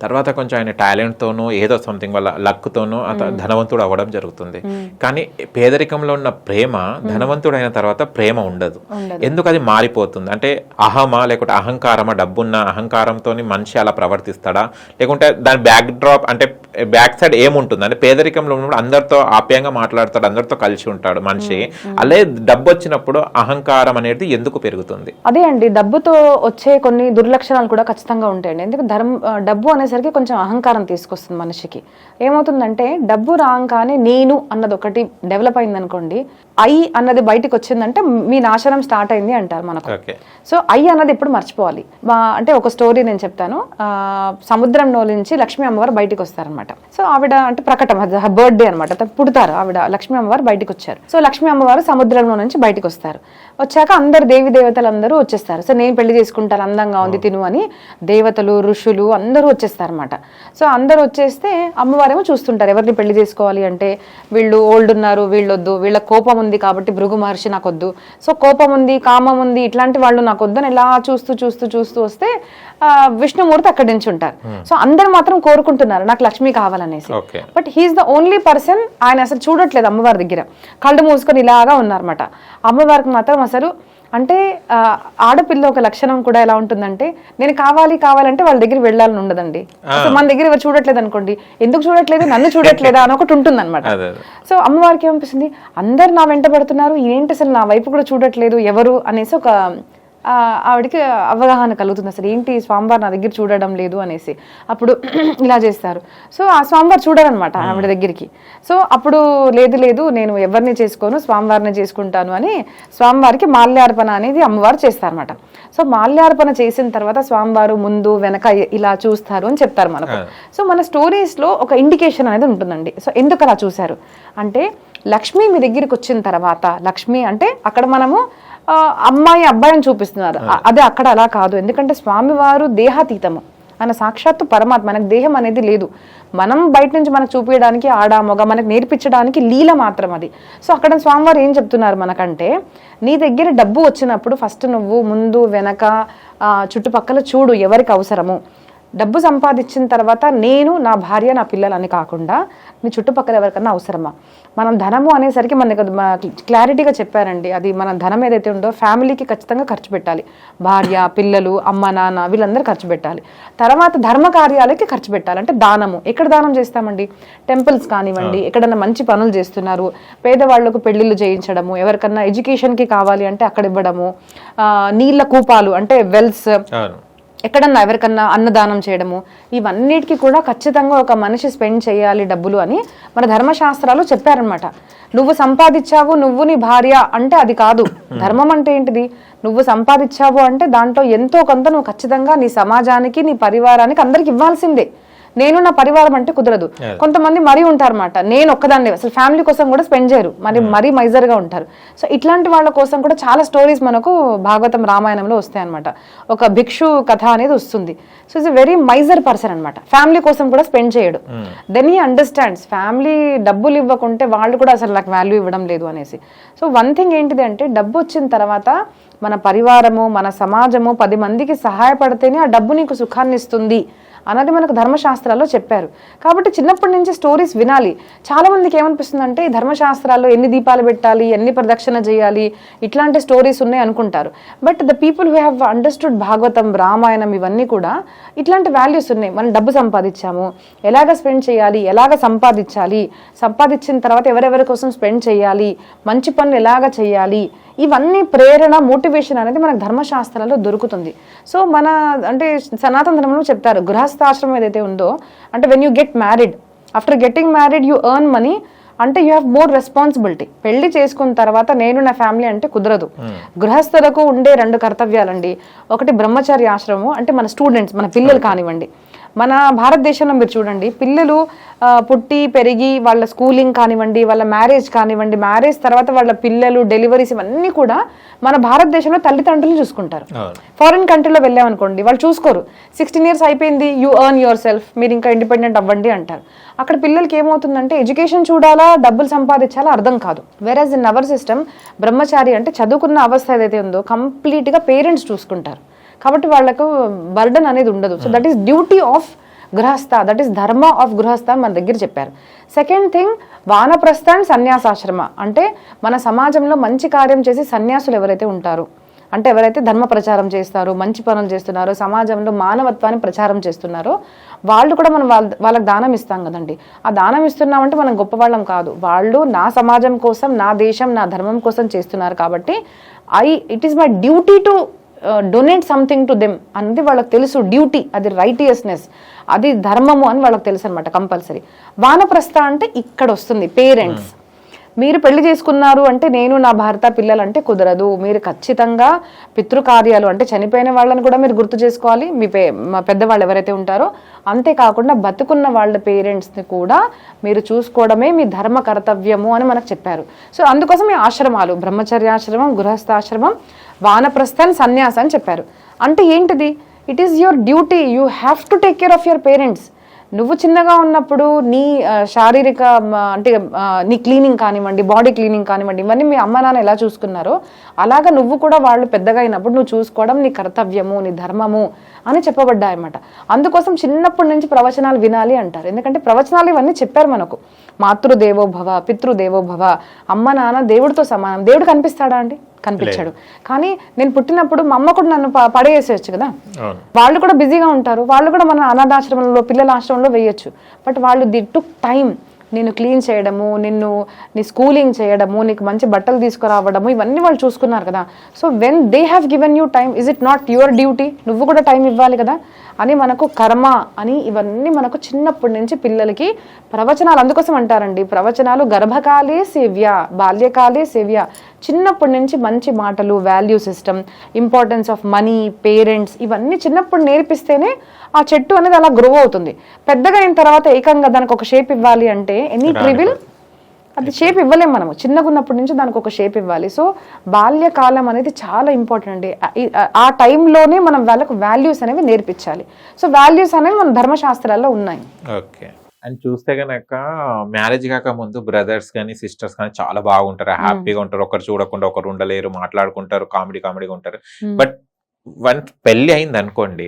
తర్వాత కొంచెం ఆయన టాలెంట్ తోనో ఏదో సంథింగ్ వల్ల లక్ తోనో ధనవంతుడు అవ్వడం జరుగుతుంది. కానీ పేదరికంలో ఉన్న ప్రేమ ధనవంతుడు అయిన తర్వాత ప్రేమ ఉండదు. ఎందుకు అది మారిపోతుంది అంటే, అహమా లేకుంటే అహంకారమా, డబ్బున్న అహంకారంతో మనిషి అలా ప్రవర్తిస్తాడా, లేకుంటే దాని బ్యాక్ డ్రాప్ అంటే బ్యాక్ సైడ్ ఏముంటుంది అంటే, పేదరికంలో ఉన్నప్పుడు అందరితో ఆప్యాయంగా మాట్లాడతాడు, అందరితో కలిసి ఉంటాడు మనిషి, అలే డబ్బు వచ్చినప్పుడు అహంకారం అనేది ఎందుకు పెరుగుతుంది? అదే అండి, డబ్బుతో వచ్చే కొన్ని దుర్లక్షణాలు కూడా ఖచ్చితంగా ఉంటాయండి. ఎందుకంటే డబ్బు అనేసరికి కొంచెం అహంకారం తీసుకొస్తుంది మనిషికి. ఏమవుతుందంటే, డబ్బు రాగానే నేను అన్నది ఒకటి డెవలప్ అయింది అనుకోండి, ఐ అన్నది బయటకు వచ్చిందంటే మీ నాశనం స్టార్ట్ అయింది అంటారు మనకు. సో ఐ అన్నది ఎప్పుడు మర్చిపోవాలి. అంటే ఒక స్టోరీ నేను చెప్తాను. సముద్రంలో నుంచి లక్ష్మీ అమ్మవారు బయటకు వస్తారనమాట. సో ఆవిడ అంటే ప్రకటన, బర్త్డే అనమాట, పుడతారు ఆవిడ, లక్ష్మీ అమ్మవారు బయటకు వచ్చారు. సో లక్ష్మీ అమ్మవారు సముద్రంలో నుంచి బయటకు వస్తారు. వచ్చాక అందరు దేవి దేవతలు అందరూ వచ్చేస్తారు. సో నేను పెళ్లి చేసుకుంటాను, అందంగా ఉంది తిను అని దేవతలు ఋషులు అందరూ వచ్చేస్తారు అనమాట. సో అందరూ వచ్చేస్తే అమ్మవారేమో చూస్తుంటారు ఎవరిని పెళ్లి చేసుకోవాలి అంటే, వీళ్ళు ఓల్డ్ ఉన్నారు, వీళ్ళొద్దు, వీళ్ళ కోపం ఉంది కాబట్టి భృగు మహర్షి నాకొద్దు, సో కోపం ఉంది, కామం ఉంది, ఇట్లాంటి వాళ్ళు నాకు వద్దని ఇలా చూస్తూ చూస్తూ చూస్తూ వస్తే విష్ణుమూర్తి అక్కడి నుంచి ఉంటారు. సో అందరు మాత్రం కోరుకుంటున్నారు నాకు లక్ష్మి కావాలనేసి. But he is the only person, ఆయన అసలు చూడట్లేదు అమ్మవారి దగ్గర, కళ్ళు మూసుకొని ఇలాగా ఉన్నారన్నమాట. అమ్మవారికి మాత్రం అసలు అంటే ఆడపిల్ల ఒక లక్షణం కూడా ఎలా ఉంటుందంటే, నేను కావాలంటే వాళ్ళ దగ్గర వెళ్ళాలని ఉండదండి. అసలు మన దగ్గర ఎవరు చూడట్లేదు అనుకోండి, ఎందుకు చూడట్లేదు, నన్ను చూడట్లేదా అని ఒకటి ఉంటుంది అనమాట. సో అమ్మవారికి ఏమనిపిస్తుంది, అందరు నా వెంట పడుతున్నారు, ఏంటి అసలు నా వైపు కూడా చూడట్లేదు ఎవరు అనేసి ఒక ఆవిడకి అవగాహన కలుగుతుంది, అసలు ఏంటి స్వామివారు నా దగ్గర చూడడం లేదు అనేసి. అప్పుడు ఇలా చేస్తారు. సో ఆ స్వామివారు చూడరనమాట ఆవిడ దగ్గరికి. సో అప్పుడు లేదు నేను ఎవరిని చేసుకోను, స్వామివారిని చేసుకుంటాను అని స్వామివారికి మాల్యార్పణ అనేది అమ్మవారు చేస్తారనమాట. సో మాల్యార్పణ చేసిన తర్వాత స్వామివారు ముందు వెనక ఇలా చూస్తారు అని చెప్తారు మనకు. సో మన స్టోరీస్లో ఒక ఇండికేషన్ అనేది ఉంటుందండి. సో ఎందుకు అలా చూశారు అంటే, లక్ష్మి మీ దగ్గరికి వచ్చిన తర్వాత, లక్ష్మి అంటే అక్కడ మనము అమ్మాయి అబ్బాయిని చూపిస్తున్నారు, అదే అక్కడ అలా కాదు. ఎందుకంటే స్వామివారు దేహాతీతము, ఆయన సాక్షాత్తు పరమాత్మ. మనకు దేహం అనేది లేదు, మనం బయట నుంచి మనకు చూపించడానికి ఆడ మగ మనకు నేర్పించడానికి లీల మాత్రం అది. సో అక్కడ స్వామివారు ఏం చెప్తున్నారు మనకంటే, నీ దగ్గర డబ్బు వచ్చినప్పుడు ఫస్ట్ నువ్వు ముందు వెనక చుట్టుపక్కల చూడు ఎవరికి అవసరము. డబ్బు సంపాదించిన తర్వాత నేను, నా భార్య, నా పిల్లలు అని కాకుండా నీ చుట్టుపక్కల ఎవరికన్నా అవసరమా. మనం ధనము అనేసరికి మనకి క్లారిటీగా చెప్పారండి, అది మన ధనం ఏదైతే ఉందో ఫ్యామిలీకి ఖచ్చితంగా ఖర్చు పెట్టాలి. భార్య, పిల్లలు, అమ్మ, నాన్న వీళ్ళందరూ ఖర్చు పెట్టాలి. తర్వాత ధర్మ కార్యాలకి ఖర్చు పెట్టాలి. అంటే దానము ఎక్కడ దానం చేస్తామండి? టెంపుల్స్ కానివ్వండి, ఎక్కడన్నా మంచి పనులు చేస్తున్నారు, పేదవాళ్లకు పెళ్లిళ్ళు చేయించడము, ఎవరికన్నా ఎడ్యుకేషన్కి కావాలి అంటే అక్కడ ఇవ్వడము, నీళ్ళ కూపాలు అంటే వెల్స్, ఎక్కడన్నా ఎవరికన్నా అన్నదానం చేయడము, ఇవన్నిటికీ కూడా ఖచ్చితంగా ఒక మనిషి స్పెండ్ చేయాలి డబ్బులు అని మన ధర్మశాస్త్రాలు చెప్పారనమాట. నువ్వు సంపాదించావు, నువ్వు నీ భార్య అంటే అది కాదు. ధర్మం అంటే ఏంటిది? నువ్వు సంపాదించావు అంటే దాంట్లో ఎంతో కొంత నువ్వు ఖచ్చితంగా నీ సమాజానికి, నీ పరివారానికి అందరికి ఇవ్వాల్సిందే. నేను నా పరివారం అంటే కుదరదు. కొంతమంది మరీ ఉంటారన్నమాట, నేను ఒక్కదాన్ని అసలు ఫ్యామిలీ కోసం కూడా స్పెండ్ చేయరు, మరీ మైజర్గా ఉంటారు. సో ఇట్లాంటి వాళ్ళ కోసం కూడా చాలా స్టోరీస్ మనకు భాగవతం, రామాయణంలో వస్తాయి అనమాట. ఒక భిక్షు కథ అనేది వస్తుంది. So it's very miser person అనమాట, ఫ్యామిలీ కోసం కూడా స్పెండ్ చేయడు. దెన్ హీ అండర్స్టాండ్స్ ఫ్యామిలీ డబ్బులు ఇవ్వకుంటే వాళ్ళు కూడా అసలు నాకు వాల్యూ ఇవ్వడం లేదు అనేసి. సో వన్ థింగ్ ఏంటిది అంటే, డబ్బు వచ్చిన తర్వాత మన పరివారము, మన సమాజము 10 మందికి సహాయపడితేనే ఆ డబ్బు నీకు సుఖాన్ని ఇస్తుంది అన్నది మనకు ధర్మశాస్త్రాల్లో చెప్పారు. కాబట్టి చిన్నప్పటి నుంచి స్టోరీస్ వినాలి. చాలా మందికి ఏమనిపిస్తుంది అంటే, ఈ ధర్మశాస్త్రాల్లో ఎన్ని దీపాలు పెట్టాలి, ఎన్ని ప్రదక్షిణ చేయాలి, ఇట్లాంటి స్టోరీస్ ఉన్నాయి అనుకుంటారు. But the people who have understood Bhagavatam, Ramayanam ఇవన్నీ కూడా ఇట్లాంటి వాల్యూస్ ఉన్నాయి. మనం డబ్బు సంపాదించాము, ఎలాగ స్పెండ్ చేయాలి, ఎలాగ సంపాదించాలి, సంపాదించిన తర్వాత ఎవరెవరి కోసం స్పెండ్ చేయాలి, మంచి పనులు ఎలాగ చేయాలి, ఇవన్నీ ప్రేరణ, మోటివేషన్ అనేది మనకు ధర్మశాస్త్రాల్లో దొరుకుతుంది. సో మన అంటే సనాతన ధర్మంలో చెప్తారు, గృహస్థాశ్రమం ఏదైతే ఉందో అంటే when you get married, after getting married you earn money అంటే యూ హ్యావ్ మోర్ రెస్పాన్సిబిలిటీ. పెళ్లి చేసుకున్న తర్వాత నేను నా ఫ్యామిలీ అంటే కుదరదు. గృహస్థులకు ఉండే 2 కర్తవ్యాలండి. ఒకటి బ్రహ్మచర్య ఆశ్రమం, అంటే మన స్టూడెంట్స్, మన పిల్లలు కానివ్వండి. మన భారతదేశంలో మీరు చూడండి, పిల్లలు పుట్టి పెరిగి వాళ్ళ స్కూలింగ్ కానివ్వండి, వాళ్ళ మ్యారేజ్ కానివ్వండి, మ్యారేజ్ తర్వాత వాళ్ళ పిల్లలు డెలివరీస్ ఇవన్నీ కూడా మన భారతదేశంలో తల్లిదండ్రులు చూసుకుంటారు. ఫారిన్ కంట్రీలో వెళ్ళామనుకోండి, వాళ్ళు చూసుకోరు. 16 years అయిపోయింది, యూ ఎర్న్ యువర్ సెల్ఫ్, మీరు ఇంకా ఇండిపెండెంట్ అవ్వండి అంటారు. అక్కడ పిల్లలకి ఏమవుతుందంటే ఎడ్యుకేషన్ చూడాలా, డబ్బులు సంపాదించాలా అర్థం కాదు. వేరేజ్ ఇన్ అవర్ సిస్టమ్ బ్రహ్మచారి అంటే చదువుకున్న అవస్థ ఏదైతే ఉందో కంప్లీట్గా పేరెంట్స్ చూసుకుంటారు. కాబట్టి వాళ్ళకు బర్డన్ అనేది ఉండదు. So that is duty of గృహస్థ, దట్ ఈస్ ధర్మ ఆఫ్ గృహస్థ మన దగ్గర చెప్పారు. సెకండ్ థింగ్ వానప్రస్థ అండ్ సన్యాసాశ్రమ, అంటే మన సమాజంలో మంచి కార్యం చేసి సన్యాసులు ఎవరైతే ఉంటారో, అంటే ఎవరైతే ధర్మ ప్రచారం చేస్తారో, మంచి పనులు చేస్తున్నారో, సమాజంలో మానవత్వాన్ని ప్రచారం చేస్తున్నారో వాళ్ళు కూడా మనం వాళ్ళకి దానం ఇస్తాం కదండి. ఆ దానం ఇస్తున్నామంటే మనం గొప్పవాళ్ళం కాదు, వాళ్ళు నా సమాజం కోసం, నా దేశం, నా ధర్మం కోసం చేస్తున్నారు. కాబట్టి it is my duty to donate something to them అనేది వాళ్ళకి తెలుసు. డ్యూటీ, అది రైటియస్నెస్, అది ధర్మము అని వాళ్ళకి తెలుసు అనమాట కంపల్సరీ. వానప్రస్థ అంటే ఇక్కడ వస్తుంది పేరెంట్స్. మీరు పెళ్లి చేసుకున్నారు అంటే నేను, నా భర్త, పిల్లలు అంటే కుదరదు. మీరు ఖచ్చితంగా పితృకార్యాలు అంటే చనిపోయిన వాళ్ళని కూడా మీరు గుర్తు చేసుకోవాలి, మీ పెద్దవాళ్ళు ఎవరైతే ఉంటారో. అంతేకాకుండా బతుకున్న వాళ్ళ పేరెంట్స్ని కూడా మీరు చూసుకోవడమే మీ ధర్మ కర్తవ్యము అని మనకు చెప్పారు. సో అందుకోసం ఈ ఆశ్రమాలు, బ్రహ్మచర్యాశ్రమం, గృహస్థాశ్రమం, వానప్రస్థం, సన్యాస అని చెప్పారు. అంటే ఏంటిది? It is your duty, you have to take care of your parents. నువ్వు చిన్నగా ఉన్నప్పుడు నీ శారీరక అంటే నీ క్లీనింగ్ కానివ్వండి, బాడీ క్లీనింగ్ కానివ్వండి, ఇవన్నీ మీ అమ్మ నాన్న ఎలా చూసుకున్నారో అలాగా నువ్వు కూడా వాళ్ళు పెద్దగా అయినప్పుడు నువ్వు చూసుకోవడం నీ కర్తవ్యము, నీ ధర్మము అని చెప్పబడ్డాయన్నమాట. అందుకోసం చిన్నప్పటి నుంచి ప్రవచనాలు వినాలి అంటారు. ఎందుకంటే ప్రవచనాలు ఇవన్నీ చెప్పారు మనకు. మాతృదేవోభవ, పితృదేవోభవ, అమ్మ నాన్న దేవుడితో సమానం. దేవుడు కనిపిస్తాడా అండి? కనిపించాడు. కానీ నేను పుట్టినప్పుడు మా అమ్మ కూడా నన్ను పడేసేయచ్చు కదా. వాళ్ళు కూడా బిజీగా ఉంటారు, వాళ్ళు కూడా మన అనాథాశ్రమంలో, పిల్లల ఆశ్రమంలో వేయచ్చు. బట్ వాళ్ళు ది టుక్ టైం నిన్ను క్లీన్ చేయడము, నీ స్కూలింగ్ చేయడము, నీకు మంచి బట్టలు తీసుకురావడము, ఇవన్నీ వాళ్ళు చూసుకున్నారు కదా. So when they have given you time, is it not your duty? నువ్వు కూడా టైం ఇవ్వాలి కదా అని మనకు కర్మ అని ఇవన్నీ మనకు చిన్నప్పటి నుంచి పిల్లలకి ప్రవచనాలు. అందుకోసం అంటారండి, ప్రవచనాలు గర్భకాలే సేవ్య, బాల్యకాలే సేవ్య. చిన్నప్పటి నుంచి మంచి మాటలు, value system, importance of money, parents, ఇవన్నీ చిన్నప్పుడు నేర్పిస్తేనే ఆ చెట్టు అనేది అలా గ్రో అవుతుంది. పెద్దగా అయిన తర్వాత ఏకంగా దానికి ఒక షేప్ ఇవ్వాలి అంటే ఎనీ ట్రీ విల్ అది షేప్ ఇవ్వలేం మనము, చిన్నగా ఉన్నప్పటి నుంచి దానికి ఒక షేప్ ఇవ్వాలి. సో బాల్యకాలం అనేది చాలా ఇంపార్టెంట్ అండి. ఆ టైంలోనే మనం వాళ్ళకు వాల్యూస్ అనేవి నేర్పించాలి. సో వాల్యూస్ అనేవి మన ధర్మశాస్త్రాల్లో ఉన్నాయి. ఓకే. అండ్ చూస్తే గనక మ్యారేజ్ కాక ముందు బ్రదర్స్ కానీ సిస్టర్స్ కానీ చాలా బాగుంటారు, హ్యాపీగా ఉంటారు, ఒకరు చూడకుండా ఒకరు ఉండలేరు, మాట్లాడుకుంటారు, కామెడీగా ఉంటారు. బట్ వన్స్ పెళ్లి అయింది అనుకోండి,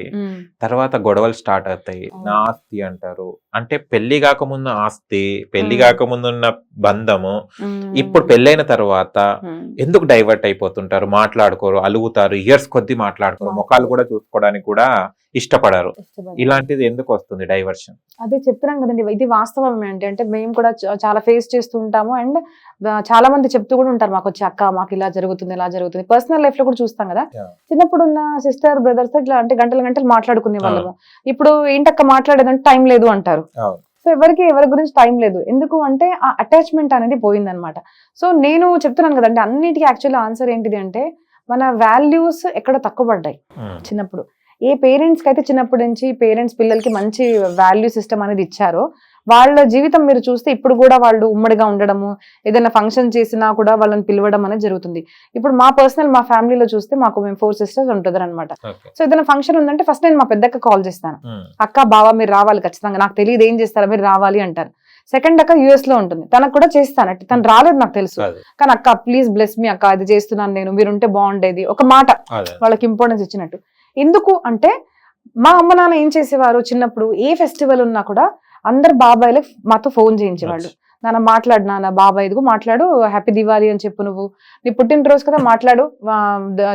తర్వాత గొడవలు స్టార్ట్ అవుతాయి. నా ఆస్తి అంటారు, అంటే పెళ్లి కాకముందు ఆస్తి, పెళ్లి కాకముందు ఉన్న బంధము, ఇప్పుడు పెళ్ళైన తర్వాత ఎందుకు డైవర్ట్ అయిపోతుంటారు, మాట్లాడుకోరు, అలుగుతారు, ఇయర్స్ కొద్ది మాట్లాడుకోరు, ముఖాలు కూడా చూసుకోవడానికి కూడా ఇష్టపడరు. ఇలాంటిది ఎందుకు వస్తుంది డైవర్షన్? అదే చెప్తున్నాం కదండి, ఇది వాస్తవం ఏంటి అంటే మేము కూడా చాలా ఫేస్ చేస్తూ ఉంటాము. అండ్ చాలా మంది చెప్తూ కూడా ఉంటారు మాకు వచ్చి, అక్క మాకు ఇలా జరుగుతుంది ఇలా జరుగుతుంది. పర్సనల్ లైఫ్ లో కూడా చూస్తాం కదా, చిన్నప్పుడు ఉన్న సిస్టర్ బ్రదర్స్ ఇట్లా అంటే గంటలు మాట్లాడుకునే వాళ్ళము. ఇప్పుడు ఏంటక్క మాట్లాడేదంటే టైం లేదు అంటారు. సో ఎవరి గురించి టైం లేదు. ఎందుకు అంటే ఆ అటాచ్మెంట్ అనేది పోయిందనమాట. సో నేను చెప్తున్నాను కదండి, అన్నిటికీ యాక్చువల్లీ ఆన్సర్ ఏంటిది అంటే మన వాల్యూస్ ఎక్కడ తక్కువ పడ్డాయి చిన్నప్పుడు. ఏ పేరెంట్స్కి అయితే చిన్నప్పటి నుంచి పేరెంట్స్ పిల్లలకి మంచి వాల్యూ సిస్టమ్ అనేది ఇచ్చారో వాళ్ళ జీవితం మీరు చూస్తే ఇప్పుడు కూడా వాళ్ళు ఉమ్మడిగా ఉండడము, ఏదైనా ఫంక్షన్ చేసినా కూడా వాళ్ళని పిలవడం అనేది జరుగుతుంది. ఇప్పుడు మా ఫ్యామిలీలో చూస్తే మేము 4 sisters ఉంటుందని అనమాట. సో ఏదైనా ఫంక్షన్ ఉందంటే ఫస్ట్ నేను మా పెద్దక్క కాల్ చేస్తాను, అక్క బావ మీరు రావాలి ఖచ్చితంగా, నాకు తెలియదు ఏం చేస్తారా మీరు రావాలి అంటారు. సెకండ్ అక్క US లో ఉంటుంది, తనకు కూడా చేస్తాను, తను రాలేదు నాకు తెలుసు, కానీ అక్క ప్లీజ్ బ్లెస్ మీ అక్క, అది చేస్తున్నాను నేను, మీరుంటే బాగుండేది, ఒక మాట వాళ్ళకి ఇంపార్టెన్స్ ఇచ్చినట్టు. ఎందుకు అంటే మా అమ్మ నాన్న ఏం చేసేవారు చిన్నప్పుడు, ఏ ఫెస్టివల్ ఉన్నా కూడా అందరు బాబాయ్లే మాతో ఫోన్ చేయించేవాళ్ళు. నాన్న మాట్లాడు, నాన్న బాబాయ్ ఇదిగో మాట్లాడు, హ్యాపీ దివాళీ అని చెప్పు, నువ్వు నీ పుట్టినరోజు కదా మాట్లాడు,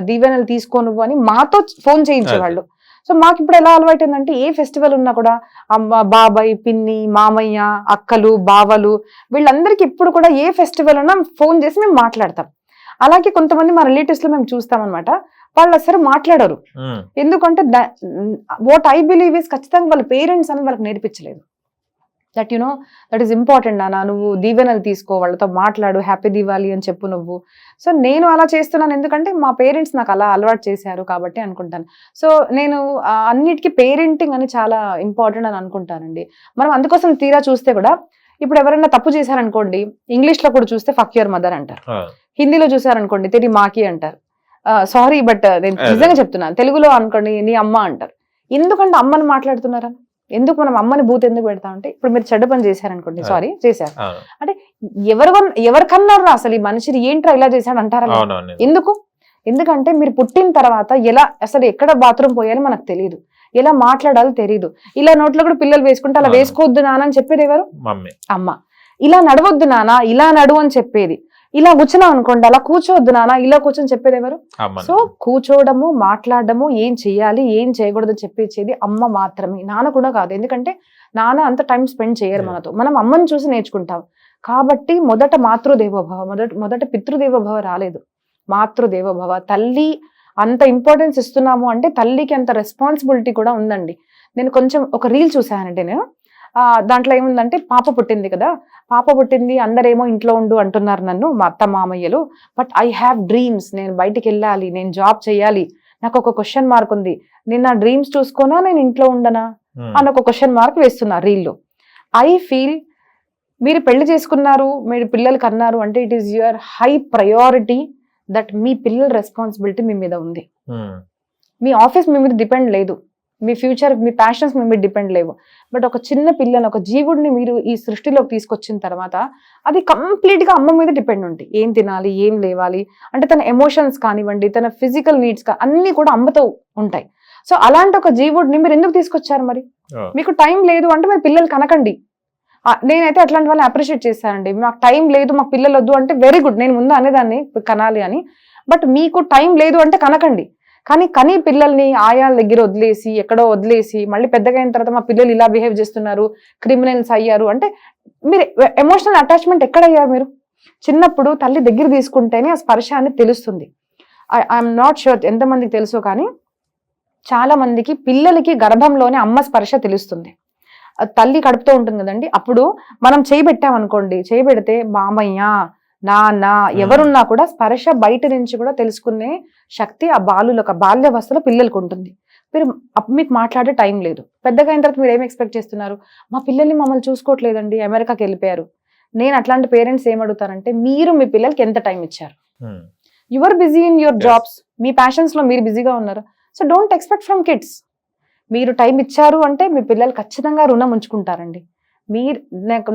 దీవెనలు తీసుకో నువ్వు అని మాతో ఫోన్ చేయించేవాళ్ళు. సో మాకు ఇప్పుడు ఎలా అలవాటైందంటే ఏ ఫెస్టివల్ ఉన్నా కూడా అమ్మ బాబాయ్ పిన్ని మామయ్య అక్కలు బావలు వీళ్ళందరికీ ఇప్పుడు కూడా ఏ ఫెస్టివల్ ఉన్నా ఫోన్ చేసి మేము మాట్లాడతాం. అలాగే కొంతమంది మా రిలేటివ్స్ లో మేము చూస్తాం అనమాట, వాళ్ళు అసలు మాట్లాడరు. ఎందుకంటే వాట్ ఐ బిలీవ్ ఇస్ ఖచ్చితంగా వాళ్ళ పేరెంట్స్ అని వాళ్ళకి నేర్పించలేదు. దట్ దట్ ఈస్ ఇంపార్టెంట్ నాన్న, నువ్వు దీవెనలు తీసుకో, వాళ్ళతో మాట్లాడు, హ్యాపీ దివాళీ అని చెప్పు నువ్వు. సో నేను అలా చేస్తున్నాను ఎందుకంటే మా పేరెంట్స్ నాకు అలా అలవాటు చేశారు కాబట్టి అనుకుంటాను. సో నేను అన్నిటికీ పేరెంటింగ్ అని చాలా ఇంపార్టెంట్ అని అనుకుంటానండి. మనం అందుకోసం తీరా చూస్తే కూడా ఇప్పుడు ఎవరైనా తప్పు చేశారనుకోండి, ఇంగ్లీష్ లో కూడా చూస్తే ఫక్ యువర్ మదర్ అంటారు, హిందీలో చూసారనుకోండి తెరి మాకి అంటారు, సారీ బట్ నేను నిజంగా చెప్తున్నాను, తెలుగులో అనుకోండి నీ అమ్మ అంటారు. ఎందుకంటే అమ్మని మాట్లాడుతున్నారా, ఎందుకు మనం అమ్మని బూత్ ఎందుకు పెడతాం అంటే, ఇప్పుడు మీరు చెడ్డ పని చేశారనుకోండి, సారీ చేశారు అంటే ఎవరికన్నారు అసలు ఈ మనిషిని ఏంట్రా ఇలా చేశాడు అంటారా? ఎందుకంటే మీరు పుట్టిన తర్వాత ఎలా అసలు ఎక్కడ బాత్రూమ్ పోయాలో మనకు తెలియదు, ఎలా మాట్లాడాలో తెలియదు. ఇలా నోట్లో కూడా పిల్లలు వేసుకుంటే అలా వేసుకోవద్దు నాన్న అని చెప్పేది ఎవరు? అమ్మ. ఇలా నడవద్దు నాన్న, ఇలా నడువు అని చెప్పేది. ఇలా కూర్చున్నాం అనుకోండి, అలా కూర్చోవద్దు నాన్న, ఇలా కూర్చొని చెప్పేది ఎవరు? సో కూర్చోవడము, మాట్లాడడము, ఏం చెయ్యాలి ఏం చేయకూడదు చెప్పేది అమ్మ మాత్రమే, నాన్న కూడా కాదు. ఎందుకంటే నాన్న అంత టైం స్పెండ్ చేయరు మనతో, మనం అమ్మని చూసి నేర్చుకుంటాం. కాబట్టి మొదట మాతృదేవోభవ, మొదట పితృదేవోభవ రాలేదు, మాతృదేవోభవ. తల్లి అంత ఇంపార్టెన్స్ ఇస్తున్నాము అంటే తల్లికి అంత రెస్పాన్సిబిలిటీ కూడా ఉందండి. నేను కొంచెం ఒక రీల్ చూసానంటే, నేను దాంట్లో ఏముందంటే పాప పుట్టింది కదా, పాప పుట్టింది, అందరేమో ఇంట్లో ఉండు అంటున్నారు నన్ను మా అత్త మామయ్యలు, బట్ ఐ హ్యావ్ డ్రీమ్స్, నేను బయటికి వెళ్ళాలి, నేను జాబ్ చేయాలి, నాకు ఒక క్వశ్చన్ మార్క్ ఉంది, నేను నా డ్రీమ్స్ చూసుకోనా నేను ఇంట్లో ఉండనా అని ఒక క్వశ్చన్ మార్క్ వేస్తున్నారు రీల్లో. ఐ ఫీల్ మీరు పెళ్లి చేసుకున్నారు, మీరు పిల్లలకి అన్నారు అంటే it is your high priority that మీ పిల్లల రెస్పాన్సిబిలిటీ మీ మీద ఉంది. మీ ఆఫీస్ మీ మీద డిపెండ్ లేదు, మీ ఫ్యూచర్ మీ ప్యాషన్స్ మీ మీద డిపెండ్ లేవు. బట్ ఒక చిన్న పిల్లని, ఒక జీవుడిని మీరు ఈ సృష్టిలోకి తీసుకొచ్చిన తర్వాత అది కంప్లీట్గా అమ్మ మీద డిపెండ్ ఉంటాయి. ఏం తినాలి, ఏం లేవాలి అంటే తన ఎమోషన్స్ కానివ్వండి, తన ఫిజికల్ నీడ్స్ అన్నీ కూడా అమ్మతో ఉంటాయి. సో అలాంటి ఒక జీవుడిని మీరు ఎందుకు తీసుకొచ్చారు? మరి మీకు టైం లేదు అంటే మీ పిల్లలు కనకండి. నేనైతే అట్లాంటి వాళ్ళని అప్రిషియేట్ చేశానండి. మాకు టైం లేదు, మా పిల్లలు వద్దు అంటే వెరీ గుడ్, నేను ముందు అనేదాన్ని కనాలి అని. బట్ మీకు టైం లేదు అంటే కనకండి. కానీ పిల్లల్ని ఆయాల దగ్గర వదిలేసి, ఎక్కడో వదిలేసి, మళ్ళీ పెద్దగా అయిన తర్వాత మా పిల్లలు ఇలా బిహేవ్ చేస్తున్నారు, క్రిమినల్స్ అయ్యారు అంటే మీరు ఎమోషనల్ అటాచ్మెంట్ ఎక్కడ అయ్యారు? మీరు చిన్నప్పుడు తల్లి దగ్గర తీసుకుంటేనే ఆ స్పర్శ అనేది తెలుస్తుంది. ఐఎమ్ నాట్ షూర్ ఎంతమందికి తెలుసో, కానీ చాలా మందికి పిల్లలకి గర్భంలోనే అమ్మ స్పర్శ తెలుస్తుంది. తల్లి కడుపుతూ ఉంటుంది కదండి, అప్పుడు మనం చేయబెట్టామనుకోండి, చేయబెడితే మామయ్య నాన్న ఎవరున్నా కూడా స్పర్శ బయట నుంచి కూడా తెలుసుకునే శక్తి ఆ బాల్యావస్థలో పిల్లలకు ఉంటుంది. మీకు మాట్లాడే టైం లేదు. పెద్దగా అయిన తర్వాత మీరు ఏం ఎక్స్పెక్ట్ చేస్తున్నారు? మా పిల్లల్ని మమ్మల్ని చూసుకోవట్లేదండి, అమెరికాకి వెళ్ళిపోయారు. నేను అట్లాంటి పేరెంట్స్ ఏమడుగుతారంటే మీరు మీ పిల్లలకి ఎంత టైం ఇచ్చారు, um, your busy in your Yes. Jobs, మీ ప్యాషన్స్ లో మీరు బిజీగా ఉన్నారు. So don't expect from kids. మీరు టైం ఇచ్చారు అంటే మీ పిల్లలు ఖచ్చితంగా రుణం ఉంచుకుంటారండి. మీరు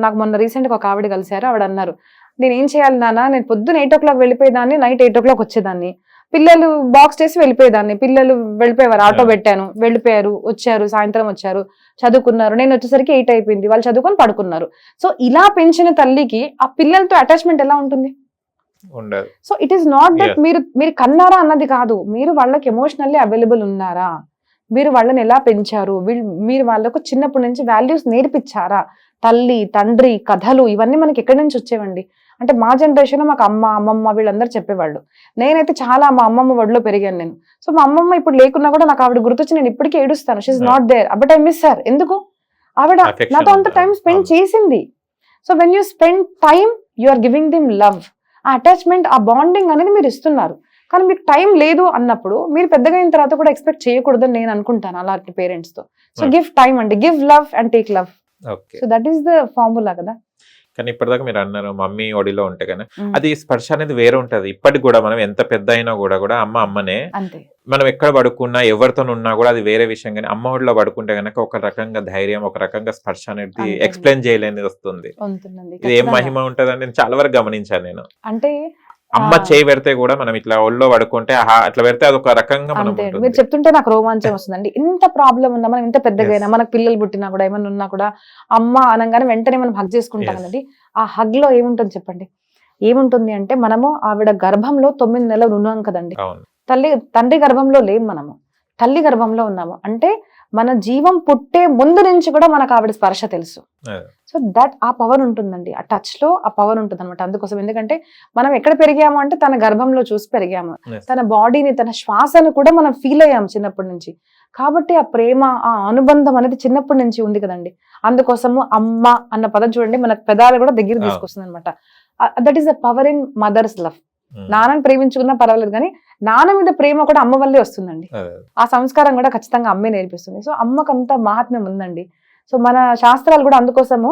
నాకు మొన్న రీసెంట్గా ఒక ఆవిడ కలిశారు. ఆవిడ అన్నారు, నేను ఏం చేయాలి నాన్న, నేను పొద్దున 8 o'clock వెళ్ళిపోయేదాన్ని, నైట్ 8 o'clock వచ్చేదాన్ని, పిల్లలు బాక్స్ చేసి వెళ్ళిపోయేదాన్ని, పిల్లలు వెళ్ళిపోయేవారు, ఆటో పెట్టాను, వెళ్ళిపోయారు, వచ్చారు, సాయంత్రం వచ్చారు, చదువుకున్నారు, నేను వచ్చేసరికి 8 అయిపోయింది, వాళ్ళు చదువుకొని పడుకున్నారు. సో ఇలా పెంచిన తల్లికి ఆ పిల్లలతో అటాచ్మెంట్ ఎలా ఉంటుంది? ఉండదు. So it is not that Yes. మీరు కన్నారా అన్నది కాదు, మీరు వాళ్ళకి ఎమోషనల్లీ అవైలబుల్ ఉన్నారా, మీరు వాళ్ళని ఎలా పెంచారు, మీరు వాళ్ళకు చిన్నప్పటి నుంచి వాల్యూస్ నేర్పించారా? తల్లి తండ్రి కథలు ఇవన్నీ మనకి ఎక్కడి నుంచి వచ్చేవండి? అంటే మా జనరేషన్ మాకు అమ్మ అమ్మమ్మ వీళ్ళందరూ చెప్పేవాళ్ళు. నేనైతే చాలా మా అమ్మమ్మ ఒడిలో పెరిగాను నేను. సో మా అమ్మమ్మ ఇప్పుడు లేకున్నా కూడా నాకు ఆవిడ గుర్తొచ్చి నేను ఇప్పటికీ ఏడుస్తాను. She is not there, but I miss her. ఎందుకు? ఆవిడ Affection నాతో అంత టైం స్పెండ్ అవును. చేసింది. So when you spend time you are giving them love. ఆ అటాచ్మెంట్, ఆ బాండింగ్ అనేది మీరు ఇస్తున్నారు. కానీ మీకు టైం లేదు అన్నప్పుడు మీరు పెద్దగా అయిన తర్వాత కూడా ఎక్స్పెక్ట్ చేయకూడదని నేను అనుకుంటాను అలాంటి పేరెంట్స్ తో. సో గివ్ టైం అండి, give love and take love. Okay. So that is the formula కదా. కానీ ఇప్పటిదాకా మీరు అన్నారు మమ్మీ ఒడిలో ఉంటే కానీ Mm. అది స్పర్శ అనేది వేరే ఉంటది. ఇప్పటికి కూడా మనం ఎంత పెద్ద అయినా కూడా అమ్మ అమ్మనే. అంతే. మనం ఎక్కడ పడుకున్నా ఎవరితో ఉన్నా కూడా అది వేరే విషయం. కానీ అమ్మ ఒడిలో పడుకుంటే గనక ఒక రకంగా ధైర్యం, ఒక రకంగా స్పర్శ అనేది అంతే. ఎక్స్ప్లెయిన్ చేయలేనిది వస్తుంది. ఉంటుందండి ఇది ఏం ఖచ్చితంగా. మహిమ ఉంటదని నేను చాలా వరకు గమనించాను నేను. అంటే అమ్మ చేయి పెడితే కూడా మనం ఇట్లా ఒళ్ళో పడుకుంటే అట్లా పెడితే అదొక రకంగా మనం అంతే. ఉంటుంది. మీరు చెప్తుంటే నాకు రోమాంచం వస్తుందండి. ఇంత ప్రాబ్లం ఉన్నా, మనం ఇంత పెద్దగా అయినా, మనకు పిల్లలు పుట్టినా కూడా ఏమన్నా ఉన్నా కూడా అమ్మ అనగానే వెంటనే మనం హగ్ చేసుకుంటాం Yes. కదండి. ఆ హగ్ లో ఏముంటుంది చెప్పండి? ఏముంటుంది అంటే మనము ఆవిడ గర్భంలో 9 నెలలు ఉన్నాం కదండి. అవును. తండ్రి గర్భంలో లేం, మనము తల్లి గర్భంలో ఉన్నాము. అంటే మన జీవం పుట్టే ముందు నుంచి కూడా మనకు ఆవిడ స్పర్శ తెలుసు. అదే. సో దట్ ఆ పవర్ ఉంటుందండి, ఆ టచ్ లో ఆ పవర్ ఉంటుంది అనమాట. అందుకోసం ఎందుకంటే మనం ఎక్కడ పెరిగాము అంటే తన గర్భంలో చూసి పెరిగాము. Yes. తన బాడీని, తన శ్వాసను కూడా మనం ఫీల్ అయ్యాము చిన్నప్పటి నుంచి. కాబట్టి ఆ ప్రేమ, ఆ అనుబంధం అనేది చిన్నప్పటి నుంచి ఉంది కదండి. అందుకోసము అమ్మ అన్న పదం చూడండి, మనకు పెదాలు కూడా దగ్గర తీసుకొస్తుంది అనమాట. That is the power in mother's love. Mm. నాన్నని ప్రేమించుకున్నా పర్వాలేదు, కానీ నాన్న మీద ప్రేమ కూడా అమ్మ వల్లే వస్తుందండి. అదే. ఆ సంస్కారం కూడా ఖచ్చితంగా అమ్మే నేర్పిస్తుంది. సో అమ్మకంత మహాత్మ్యం ఉందండి. సో మన శాస్త్రాలు కూడా అందుకోసము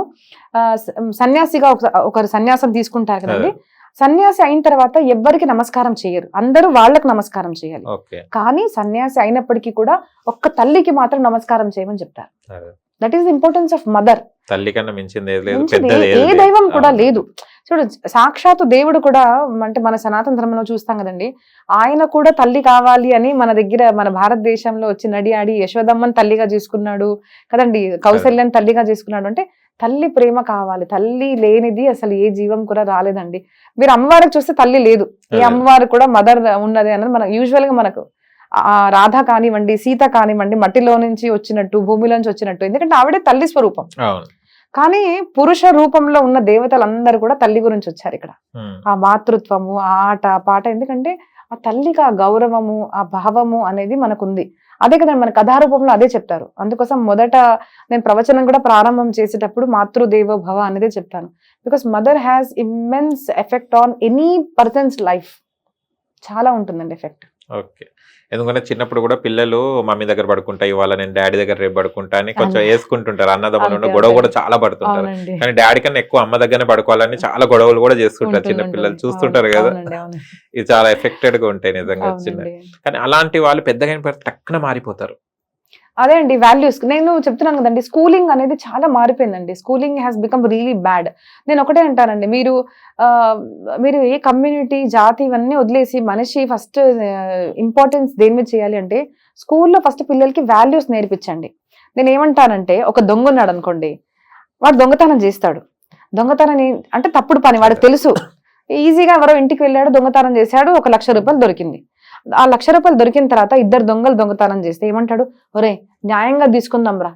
సన్యాసిగా ఒకరు సన్యాసం తీసుకుంటారు కదండి. సన్యాసి అయిన తర్వాత ఎవ్వరికి నమస్కారం చేయరు, అందరూ వాళ్ళకు నమస్కారం చేయాలి. ఓకే. కానీ సన్యాసి అయినప్పటికీ కూడా ఒక్క తల్లికి మాత్రం నమస్కారం చేయమని చెప్తారు. అదే. That is the importance of mother. తల్లి కన్నా మించింది ఏది లేదు, మించింది పెద్దది ఏ ఏది దైవం కూడా అవును. లేదు. చూడు, సాక్షాత్తు దేవుడు కూడా, అంటే మన సనాతన ధర్మంలో చూస్తాం కదండి, ఆయన కూడా తల్లి కావాలి అని మన దగ్గర, మన భారతదేశంలో వచ్చి నడియాడి యశోదమ్మని తల్లిగా చేసుకున్నాడు కదండి, కౌశల్యాన్ని తల్లిగా చేసుకున్నాడు. అంటే తల్లి ప్రేమ కావాలి. తల్లి లేనిది అసలు ఏ జీవం కూడా రాలేదండి. మీరు అమ్మవారికి చూస్తే తల్లి లేదు, ఏ అమ్మవారు కూడా మదర్ ఉన్నది అన్నది మన యూజువల్ గా మనకు రాధ కానివ్వండి, సీత కానివ్వండి, మట్టిలో నుంచి వచ్చినట్టు, భూమిలోంచి వచ్చినట్టు, ఎందుకంటే ఆవిడే తల్లి స్వరూపం. అవును. కానీ పురుష రూపంలో ఉన్న దేవతలందరూ కూడా తల్లి గురించి వచ్చారు ఇక్కడ. ఉమ్. ఆ మాతృత్వము, ఆ ఆట పాట, ఎందుకంటే ఆ తల్లికి ఆ గౌరవము, ఆ భావము అనేది మనకుంది. అదే కదండి మన కథారూపంలో అదే చెప్తారు. అందుకోసం మొదట నేను ప్రవచనం కూడా ప్రారంభం చేసేటప్పుడు మాతృదేవో భవ అనేది చెప్తాను. Because mother has immense effect on any persons life. చాలా ఉంటుందండి ఎఫెక్ట్. ఓకే. ఎందుకంటే చిన్నప్పుడు కూడా పిల్లలు మమ్మీ దగ్గర పడుకుంటా, ఇవాళ నేను డాడీ దగ్గర రేపు పడుకుంటా అని కొంచెం వేసుకుంటుంటారు. అన్నదమ్ములు అంతే, గొడవ అంతే. కూడా చాలా పడుతుంటారు. అవునండి. కానీ డాడీ కన్నా ఎక్కువ అమ్మ దగ్గరనే పడుకోవాలని చాలా గొడవలు కూడా చేస్తుంటారు చిన్న పిల్లలు, చూస్తుంటారు కదా. ఇది చాలా ఎఫెక్టెడ్ గా ఉంటాయి నిజంగా చిన్న. కానీ అలాంటి వాళ్ళు పెద్దగా అయిన తర్వాత టక్కున మారిపోతారు. అదే అండి వాల్యూస్. నేను చెప్తున్నాను కదండి, స్కూలింగ్ అనేది చాలా మారిపోయిందండి. Schooling has become really bad. నేను ఒకటే అంటానండి, మీరు ఏ కమ్యూనిటీ, జాతి ఇవన్నీ వదిలేసి మనిషి ఫస్ట్ ఇంపార్టెన్స్ దేని మీద చేయాలి అంటే స్కూల్లో ఫస్ట్ పిల్లలకి వాల్యూస్ నేర్పించండి. నేను ఏమంటానంటే, ఒక దొంగ ఉన్నాడు అనుకోండి, వాడు దొంగతనం చేస్తాడు. దొంగతనం అంటే తప్పుడు పని, వాడికి తెలుసు. ఈజీగా ఎవరో ఇంటికి వెళ్ళాడు, దొంగతనం చేశాడు, 1 లక్ష రూపాయలు దొరికింది. ఆ 1 లక్ష రూపాయలు దొరికిన తర్వాత 2 దొంగలు దొంగతనం చేస్తే ఏమంటాడు, ఒరే న్యాయంగా తీసుకుందాం రా,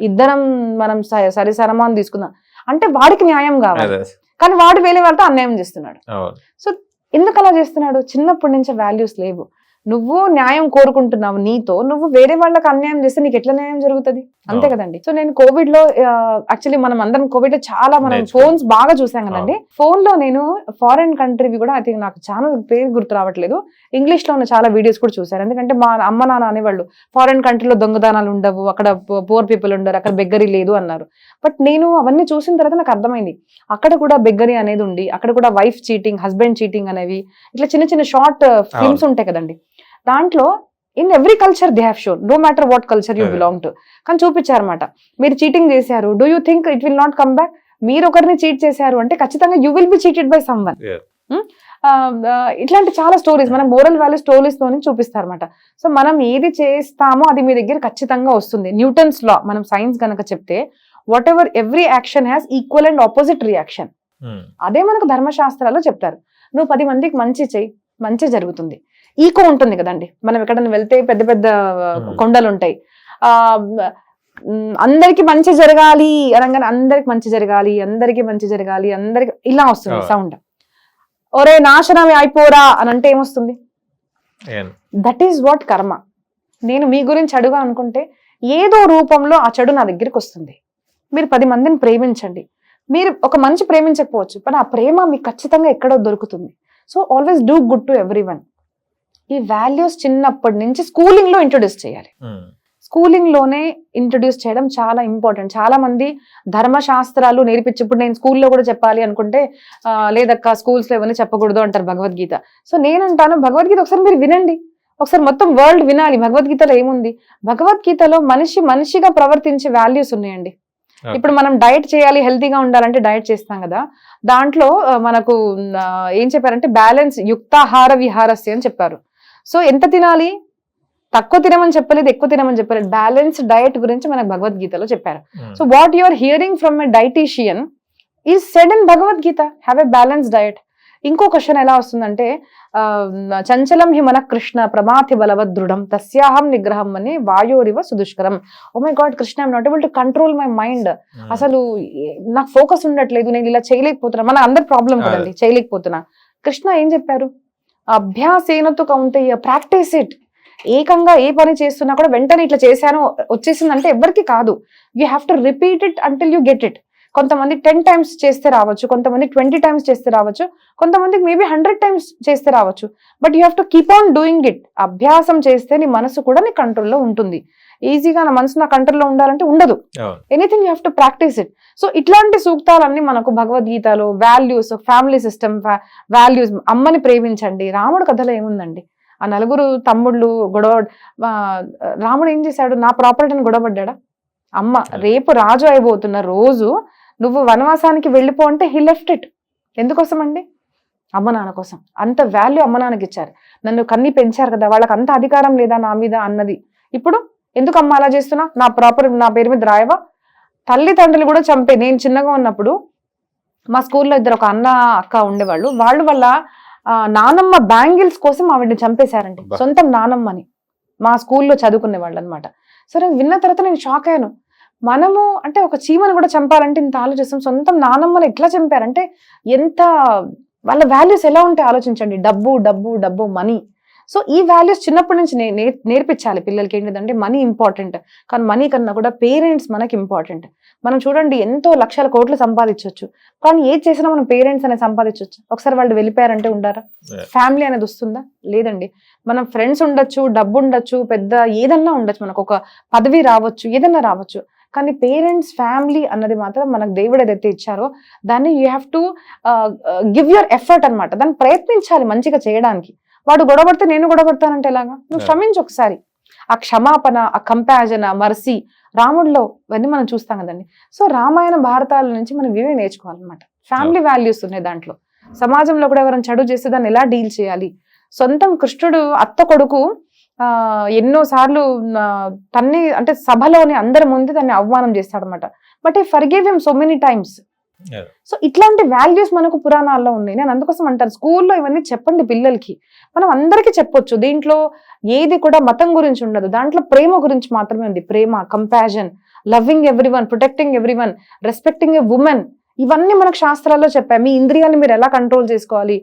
ఇద్దరం మనం సరి సరమానం తీసుకుందాం అంటే వాడికి న్యాయం కావాలి. కానీ వాడు వేరే వాళ్ళతో అన్యాయం చేస్తున్నాడు. సో ఎందుకు అలా చేస్తున్నాడు? చిన్నప్పటి నుంచి వాల్యూస్ లేవు. నువ్వు న్యాయం కోరుకుంటున్నావు నీతో, నువ్వు వేరే వాళ్ళకి అన్యాయం చేస్తే నీకు ఎట్లా న్యాయం జరుగుతుంది? అంతే కదండి. సో నేను కోవిడ్ లో యాక్చువల్లీ మనం అందరం కోవిడ్ లో చాలా మనం ఫోన్స్ బాగా చూసాం కదండి. ఫోన్ లో నేను ఫారెన్ కంట్రీవి కూడా ఐ థింక్ నాకు ఛానల్ పేరు గుర్తు రావట్లేదు, ఇంగ్లీష్ లో ఉన్న చాలా వీడియోస్ కూడా చూసాను. ఎందుకంటే మా అమ్మ నాన్న అనేవాళ్ళు ఫారెన్ కంట్రీలో దొంగదానాలు ఉండవు, అక్కడ పూర్ పీపుల్ ఉండరు, అక్కడ బెగ్గరీ లేదు అన్నారు. బట్ నేను అవన్నీ చూసిన తర్వాత నాకు అర్థమైంది అక్కడ కూడా బెగ్గరీ అనేది ఉంది, అక్కడ కూడా వైఫ్ చీటింగ్, హస్బెండ్ చీటింగ్ అనేవి ఇట్లా చిన్న చిన్న షార్ట్ ఫిల్మ్స్ ఉంటాయి కదండి. దాంట్లో in every culture they have shown, no matter what culture you belong to, కానీ చూపించారన్నమాట. మీరు చీటింగ్ చేశారు, do you think it will not come back? మీరు ఒకరిని చీట్ చేశారు అంటే ఖచ్చితంగా you will be cheated by someone. ఇట్లాంటి చాలా స్టోరీస్ మన మోరల్ వాల్యూ స్టోరీస్ తోని చూపిస్తారు అనమాట. సో మనం ఏది చేస్తామో అది మీ దగ్గర ఖచ్చితంగా వస్తుంది. న్యూటన్స్ లా మనం సైన్స్ కనుక చెప్తే what ever every action has equal and opposite reaction. అదే మనకు ధర్మశాస్త్రాల్లో చెప్తారు. నువ్వు 10 మందికి మంచి చెయ్యి, మంచి జరుగుతుంది. ఈకో ఉంటుంది కదండి, మనం ఎక్కడైనా వెళ్తే పెద్ద పెద్ద కొండలు ఉంటాయి, అందరికి మంచి జరగాలి అనగానే అందరికి మంచి జరగాలి, అందరికి మంచి జరగాలి, అందరికి ఇలా వస్తుంది సౌండ్. ఒరే నాశనమే అయిపోరా అని అంటే ఏమొస్తుంది? దట్ ఈస్ వాట్ కర్మ. నేను మీ గురించి అడుగు అనుకుంటే ఏదో రూపంలో ఆ చెడు నా దగ్గరికి వస్తుంది. మీరు 10 మందిని ప్రేమించండి, మీరు ఒక మంచి ప్రేమించకపోవచ్చు, కానీ ఆ ప్రేమ మీకు ఖచ్చితంగా ఎక్కడో దొరుకుతుంది. So always do good to every one. ఈ వాల్యూస్ చిన్నప్పటి నుంచి స్కూలింగ్ లో ఇంట్రొడ్యూస్ చేయాలి. స్కూలింగ్ లోనే ఇంట్రొడ్యూస్ చేయడం చాలా ఇంపార్టెంట్. చాలా మంది ధర్మశాస్త్రాలు నేర్పించి, ఇప్పుడు నేను స్కూల్లో కూడా చెప్పాలి అనుకుంటే లేదక్క స్కూల్స్ లో ఇవన్నీ చెప్పకూడదు అంటారు భగవద్గీత. సో నేనంటాను భగవద్గీత ఒకసారి మీరు వినండి, ఒకసారి మొత్తం వరల్డ్ వినాలి. భగవద్గీతలో ఏముంది? భగవద్గీతలో మనిషిగా ప్రవర్తించే వాల్యూస్ ఉన్నాయండి. ఇప్పుడు మనం డైట్ చేయాలి, హెల్తీగా ఉండాలంటే డైట్ చేస్తాం కదా, దాంట్లో మనకు ఏం చెప్పారంటే బ్యాలెన్స్ యుక్తాహార విహారస్య అని చెప్పారు. సో ఎంత తినాలి? తక్కువ తినమని చెప్పలేదు, ఎక్కువ తినమని చెప్పలేదు. బ్యాలెన్స్ డయట్ గురించి మనకు భగవద్గీతలో చెప్పారు. So what you are hearing from a dietician is said in Bhagavad Gita, have a balance diet. ఇంకో క్వశ్చన్ ఎలా వస్తుందంటే చంచలం హి మన కృష్ణ ప్రమాథి బలవద్ దృఢం తస్యాహం నిగ్రహం అని వాయోరివ సుదుష్కరం. Oh my God Krishna, I'm not able to control my mind. అసలు నాకు ఫోకస్ ఉండట్లేదు, నేను ఇలా చేయలేకపోతున్నా. మన అందరి ప్రాబ్లం కదండి, చేయలేకపోతున్నా. కృష్ణ ఏం చెప్పారు? అభ్యాసేనతో కౌంతయ్య, ప్రాక్టీస్ ఇట్. ఏకంగా ఏ పని చేస్తున్నా కూడా వెంటనే ఇట్లా చేశాను వచ్చేసిందంటే ఎవరికి కాదు. You have to repeat it until you get it. కొంతమంది 10 times చేస్తే రావచ్చు, కొంతమంది 20 times చేస్తే రావచ్చు, కొంతమందికి మేబీ 100 times చేస్తే రావచ్చు. But you have to keep on doing it. అభ్యాసం చేస్తే నీ మనసు కూడా నీ కంట్రోల్లో ఉంటుంది. ఈజీగా నా మనసు నా కంట్రోల్లో ఉండాలంటే ఉండదు. Anything you have to practice it. So ఇట్లాంటి సూక్తాలన్నీ మనకు భగవద్గీతలో వాల్యూస్, ఫ్యామిలీ సిస్టమ్ వాల్యూస్, అమ్మని ప్రేమించండి. రాముడు కథలో ఏముందండి? ఆ 4 తమ్ముళ్ళు గొడవ, రాముడు ఏం చేశాడు? నా ప్రాపర్టీని గొడవపడ్డా? అమ్మ రేపు రాజు అయిపోతున్న రోజు నువ్వు వనవాసానికి వెళ్ళిపో అంటే హీ లెఫ్ట్ ఇట్. ఎందుకోసం అండి? అమ్మ నాన్న కోసం. అంత వాల్యూ అమ్మ నాన్నకి ఇచ్చారు. నన్ను కన్ని పెంచారు కదా, వాళ్ళకి అంత అధికారం లేదా నా మీద అన్నది. ఇప్పుడు ఎందుకు అమ్మ అలా చేస్తున్నా? నా ప్రాపర్టీ నా పేరు మీద రాయవా? తల్లిదండ్రులు కూడా చంపే. నేను చిన్నగా ఉన్నప్పుడు మా స్కూల్లో ఇద్దరు, ఒక అన్న అక్క ఉండేవాళ్ళు. వాళ్ళు వాళ్ళ నానమ్మ బ్యాంగిల్స్ కోసం ఆవిడని చంపేశారండి, సొంతం నానమ్మని. మా స్కూల్లో చదువుకునే వాళ్ళు అనమాట. సరే విన్న తర్వాత నేను షాక్ అయ్యాను. మనము అంటే ఒక చీమను కూడా చంపాలంటే ఇంత ఆలోచిస్తాం, సొంతం నానమ్మని ఎట్లా చంపారంటే ఎంత వాళ్ళ వాల్యూస్ ఎలా ఉంటాయి ఆలోచించండి. డబ్బు డబ్బు డబ్బు, మనీ. సో ఈ వాల్యూస్ చిన్నప్పటి నుంచి నేర్పించాలి పిల్లలకి. ఏంటిదంటే మనీ ఇంపార్టెంట్, కానీ మనీ కన్నా కూడా పేరెంట్స్ మనకి ఇంపార్టెంట్. మనం చూడండి ఎంతో లక్షల కోట్లు సంపాదించవచ్చు, కానీ ఏది చేసినా మనం పేరెంట్స్ అనేది సంపాదించవచ్చు. ఒకసారి వాళ్ళు వెళ్ళిపోయారంటే ఉండారా? ఫ్యామిలీ అనేది వస్తుందా? లేదండి. మనం ఫ్రెండ్స్ ఉండొచ్చు, డబ్బు ఉండొచ్చు, పెద్ద ఏదన్నా ఉండొచ్చు, మనకు ఒక పదవి రావచ్చు, ఏదన్నా రావచ్చు, కానీ పేరెంట్స్ ఫ్యామిలీ అన్నది మాత్రం మనకు దేవుడు ఏదైతే ఇచ్చారో దాన్ని you have to give your effort అనమాట. దాన్ని ప్రయత్నించాలి మంచిగా చేయడానికి. వాడు గొడవపడితే నేను గొడవపడతానంటే ఎలాగా? నువ్వు క్షమించు ఒకసారి. ఆ క్షమాపణ, ఆ కంపాజన్, ఆ మర్సీ రాముడిలో ఇవన్నీ మనం చూస్తాం కదండి. సో రామాయణ భారతాల నుంచి మనం ఇవే నేర్చుకోవాలన్నమాట. ఫ్యామిలీ వాల్యూస్ ఉన్నాయి దాంట్లో. సమాజంలో కూడా ఎవరైనా చెడు చేస్తే దాన్ని ఎలా డీల్ చేయాలి. సొంతం కృష్ణుడు అత్త కొడుకు ఎన్నో సార్లు తన్ని అంటే సభలోని అందరి ముందు దాన్ని అవమానం చేస్తాడనమాట. But I forgive him so many times. So ఇట్లాంటి వాల్యూస్ మనకు పురాణాల్లో ఉన్నాయి. నేను అందుకోసం అంటాను స్కూల్లో ఇవన్నీ చెప్పండి పిల్లలకి. మనం అందరికీ చెప్పొచ్చు. దీంట్లో ఏది కూడా మతం గురించి ఉండదు, దాంట్లో ప్రేమ గురించి మాత్రమే ఉంది. ప్రేమ, compassion, loving everyone, protecting everyone, respecting a women. ఇవన్నీ మనకు శాస్త్రాల్లో చెప్పాయి. మీ ఇంద్రియాన్ని మీరు ఎలా కంట్రోల్ చేసుకోవాలి,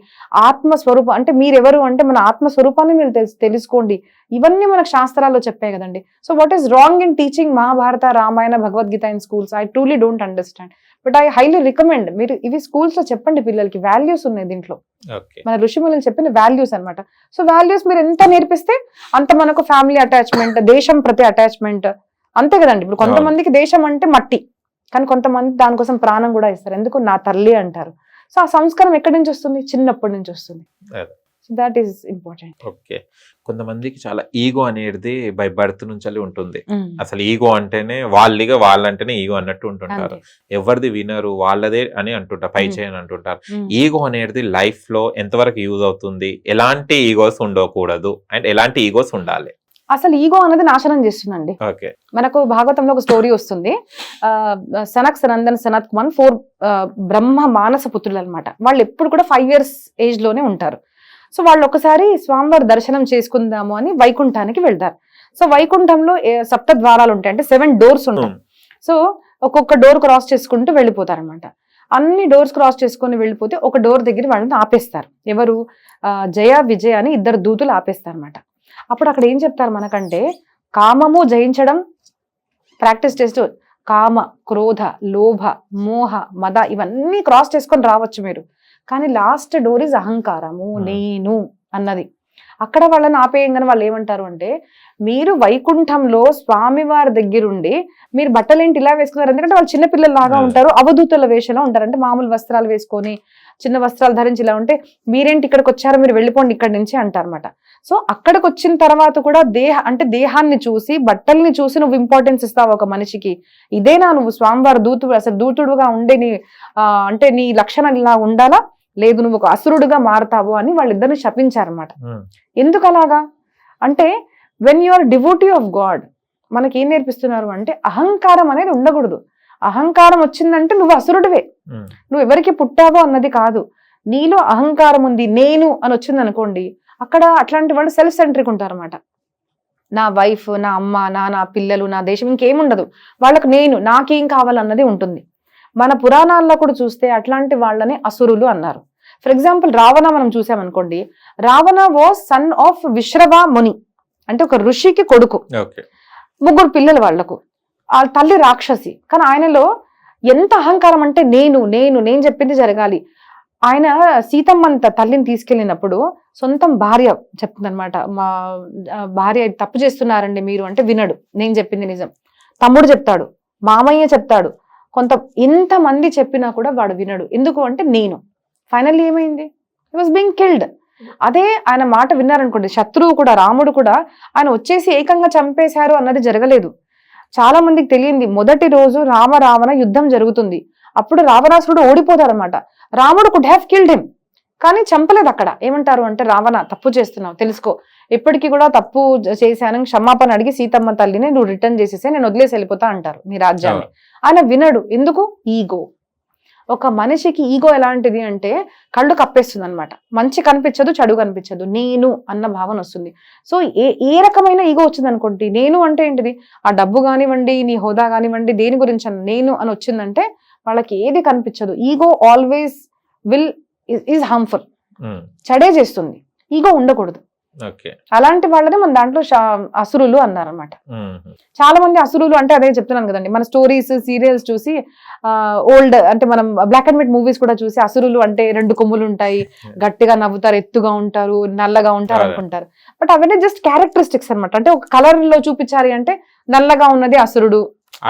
ఆత్మస్వరూపం అంటే మీరెవరు అంటే మన ఆత్మస్వరూపాన్ని మీరు తెలుసుకోండి, ఇవన్నీ మనకు శాస్త్రాల్లో చెప్పాయి కదండి. So what is wrong in teaching Mahabharata, Ramayana, Bhagavad Gita in schools? I truly don't understand. But I highly recommend మీరు ఇవి స్కూల్స్ లో చెప్పండి పిల్లలకి. వాల్యూస్ ఉన్నాయి దీంట్లో, మన ఋషిములు చెప్పిన వాల్యూస్ అన్నమాట. సో వాల్యూస్ మీరు ఎంత నేర్పిస్తే అంత మనకు ఫ్యామిలీ అటాచ్మెంట్, దేశం ప్రతి అటాచ్మెంట్, అంతే కదండి. ఇప్పుడు కొంతమందికి దేశం అంటే మట్టి, కానీ కొంతమంది దానికోసం ప్రాణం కూడా ఇస్తారు. ఎందుకు? నా తల్లి అంటారు. సో ఆ సంస్కారం ఎక్కడి నుంచి వస్తుంది? చిన్నప్పటి నుంచి వస్తుంది. That is important. ఓకే. కొంతమందికి చాలా ఈగో అనేది బై బర్త్ నుంచి ఉంటుంది. అసలు ఈగో అంటేనే వాళ్ళంటేనే ఈగో అన్నట్టు ఉంటుంటారు. ఎవరిది వినరు, వాళ్ళదే అని అంటుంటారు, పై చేయని అంటుంటారు. ఈగో అనేది లైఫ్ లో ఎంతవరకు యూజ్ అవుతుంది? ఎలాంటి ఈగోస్ ఉండకూడదు అండ్ ఎలాంటి ఈగోస్ ఉండాలి? అసలు ఈగో అనేది నాశనం చేస్తుందండి. మనకు భాగవతంలో ఒక స్టోరీ వస్తుంది. సనక్, సనందన్, సనత్ కుమార్ 4 బ్రహ్మ మానస పుత్రులు అనమాట. వాళ్ళు ఎప్పుడు కూడా 5 years ఏజ్ లోనే ఉంటారు. సో వాళ్ళు ఒకసారి స్వామివారి దర్శనం చేసుకుందాము అని వైకుంఠానికి వెళ్తారు. సో వైకుంఠంలో 7 ద్వారాలు ఉంటాయి, అంటే 7 doors ఉంటాయి. సో ఒక్కొక్క డోర్ క్రాస్ చేసుకుంటూ వెళ్ళిపోతారు అనమాట. అన్ని డోర్స్ క్రాస్ చేసుకుని వెళ్ళిపోతే ఒక డోర్ దగ్గర వాళ్ళని ఆపేస్తారు. ఎవరు? జయ, విజయ అని 2 దూతులు ఆపేస్తారు అనమాట. అప్పుడు అక్కడ ఏం చెప్తారు మనకంటే, కామము జయించడం ప్రాక్టీస్ చేస్తూ కామ, క్రోధ, లోభ, మోహ, మద ఇవన్నీ క్రాస్ చేసుకొని రావచ్చు మీరు, కానీ లాస్ట్ డోర్ ఇస్ అహంకారము, నేను అన్నది. అక్కడ వాళ్ళని ఆపేయంగానే వాళ్ళు ఏమంటారు అంటే, మీరు వైకుంఠంలో స్వామివారి దగ్గరుండి మీరు బట్టలేంటి ఇలా వేసుకున్నారు? ఎందుకంటే వాళ్ళు చిన్నపిల్లలు లాగా ఉంటారు, అవధూతల వేషంలో ఉంటారు, అంటే మామూలు వస్త్రాలు వేసుకొని చిన్న వస్త్రాలు ధరించి ఇలా ఉంటే మీరేంటి ఇక్కడికి వచ్చారో, మీరు వెళ్ళిపోండి ఇక్కడి నుంచి అంటారన్నమాట. సో అక్కడికి వచ్చిన తర్వాత కూడా దేహాన్ని చూసి, బట్టల్ని చూసి నువ్వు ఇంపార్టెన్స్ ఇస్తావు ఒక మనిషికి? ఇదేనా నువ్వు స్వామివారి దూతుడు? అసలు దూతుడుగా ఉండే నీ అంటే నీ లక్షణం ఇలా ఉండాలా? లేదు, నువ్వు ఒక అసురుడుగా మారతావు అని వాళ్ళిద్దరిని శపించారన్నమాట. ఎందుకు అలాగా అంటే, when you are devotee of God, మనకి ఏం నేర్పిస్తున్నారు అంటే అహంకారం అనేది ఉండకూడదు. అహంకారం వచ్చిందంటే నువ్వు అసురుడివే, నువ్వు ఎవరికి పుట్టావో అన్నది కాదు. నీలో అహంకారం ఉంది, నేను అని వచ్చింది అనుకోండి, అక్కడ అట్లాంటి వాళ్ళు సెల్ఫ్ సెంట్రిక్ ఉంటారన్నమాట. నా వైఫ్, నా అమ్మ, నా పిల్లలు, నా దేశం, ఇంకేముండదు వాళ్ళకు. నాకేం కావాలన్నది ఉంటుంది. మన పురాణాల్లో కూడా చూస్తే అట్లాంటి వాళ్ళని అసురులు అన్నారు. ఫర్ ఎగ్జాంపుల్ రావణ మనం చూసామనుకోండి, రావణ వాజ్ సన్ ఆఫ్ విశ్రవ ముని, అంటే ఒక ఋషికి కొడుకు, 3 పిల్లలు వాళ్లకు. ఆ తల్లి రాక్షసి, కానీ ఆయనలో ఎంత అహంకారం అంటే నేను చెప్పింది జరగాలి. ఆయన సీతమ్మంత తల్లిని తీసుకెళ్ళినప్పుడు సొంతం భార్య చెప్తుందనమాట, మా భార్య తప్పు చేస్తున్నారండి మీరు అంటే వినడు, నేను చెప్పింది నిజం. తమ్ముడు చెప్తాడు, మామయ్య చెప్తాడు, ఇంతమంది చెప్పినా కూడా వాడు వినడు. ఎందుకు అంటే ఫైనల్లీ ఏమైంది? హి వాజ్ బీయింగ్ కిల్డ్. అదే ఆయన మాట విన్నారనుకోండి, శత్రువు కూడా, రాముడు కూడా ఆయన వచ్చేసి ఏకంగా చంపేశారు అన్నది జరగలేదు. చాలా మందికి తెలియంది, మొదటి రోజు రావణ యుద్ధం జరుగుతుంది, అప్పుడు రావణాసురుడు ఓడిపోతారనమాట. రాముడు కుడ్ హ్యావ్ కిల్డ్ హిమ్, కానీ చంపలేదు. అక్కడ ఏమంటారు అంటే, రావణ తప్పు చేస్తున్నావు తెలుసుకో, ఎప్పటికీ కూడా తప్పు చేశాను, క్షమాపణ అడిగి సీతమ్మ తల్లిని నువ్వు రిటర్న్ చేసేసే, నేను వదిలేసి వెళ్ళిపోతా అంటారు నీ రాజ్యాన్ని. ఆయన వినడు. ఎందుకు? ఈగో. ఒక మనిషికి ఈగో ఎలాంటిది అంటే కళ్ళు కప్పేస్తుంది అనమాట. మంచి కనిపించదు, చెడు కనిపించదు, నేను అన్న భావన వస్తుంది. సో ఏ రకమైన ఈగో వచ్చింది అనుకోండి, నేను అంటే ఏంటిది? ఆ డబ్బు కానివ్వండి, నీ హోదా కానివ్వండి, దేని గురించి నేను అని వచ్చిందంటే వాళ్ళకి ఏది కనిపించదు. ఈగో ఆల్వేస్ ఈజ్ హార్మ్ఫుల్, చెడే చేస్తుంది. ఈగో ఉండకూడదు. అలాంటి వాళ్ళని మన దాంట్లో అసురులు అన్నారనమాట. చాలా మంది అసురులు అంటే అదే చెప్తున్నాను కదండి, మన స్టోరీస్, సీరియల్స్ చూసి, ఓల్డ్ అంటే మనం బ్లాక్ అండ్ వైట్ మూవీస్ కూడా చూసి అసురులు అంటే 2 కొమ్ములు ఉంటాయి, గట్టిగా నవ్వుతారు, ఎత్తుగా ఉంటారు, నల్లగా ఉంటారు అనుకుంటారు. బట్ అవన్నీ జస్ట్ క్యారెక్టరిస్టిక్స్ అనమాట. అంటే ఒక కలర్ లో చూపించాలి అంటే నల్లగా ఉన్నది అసురుడు,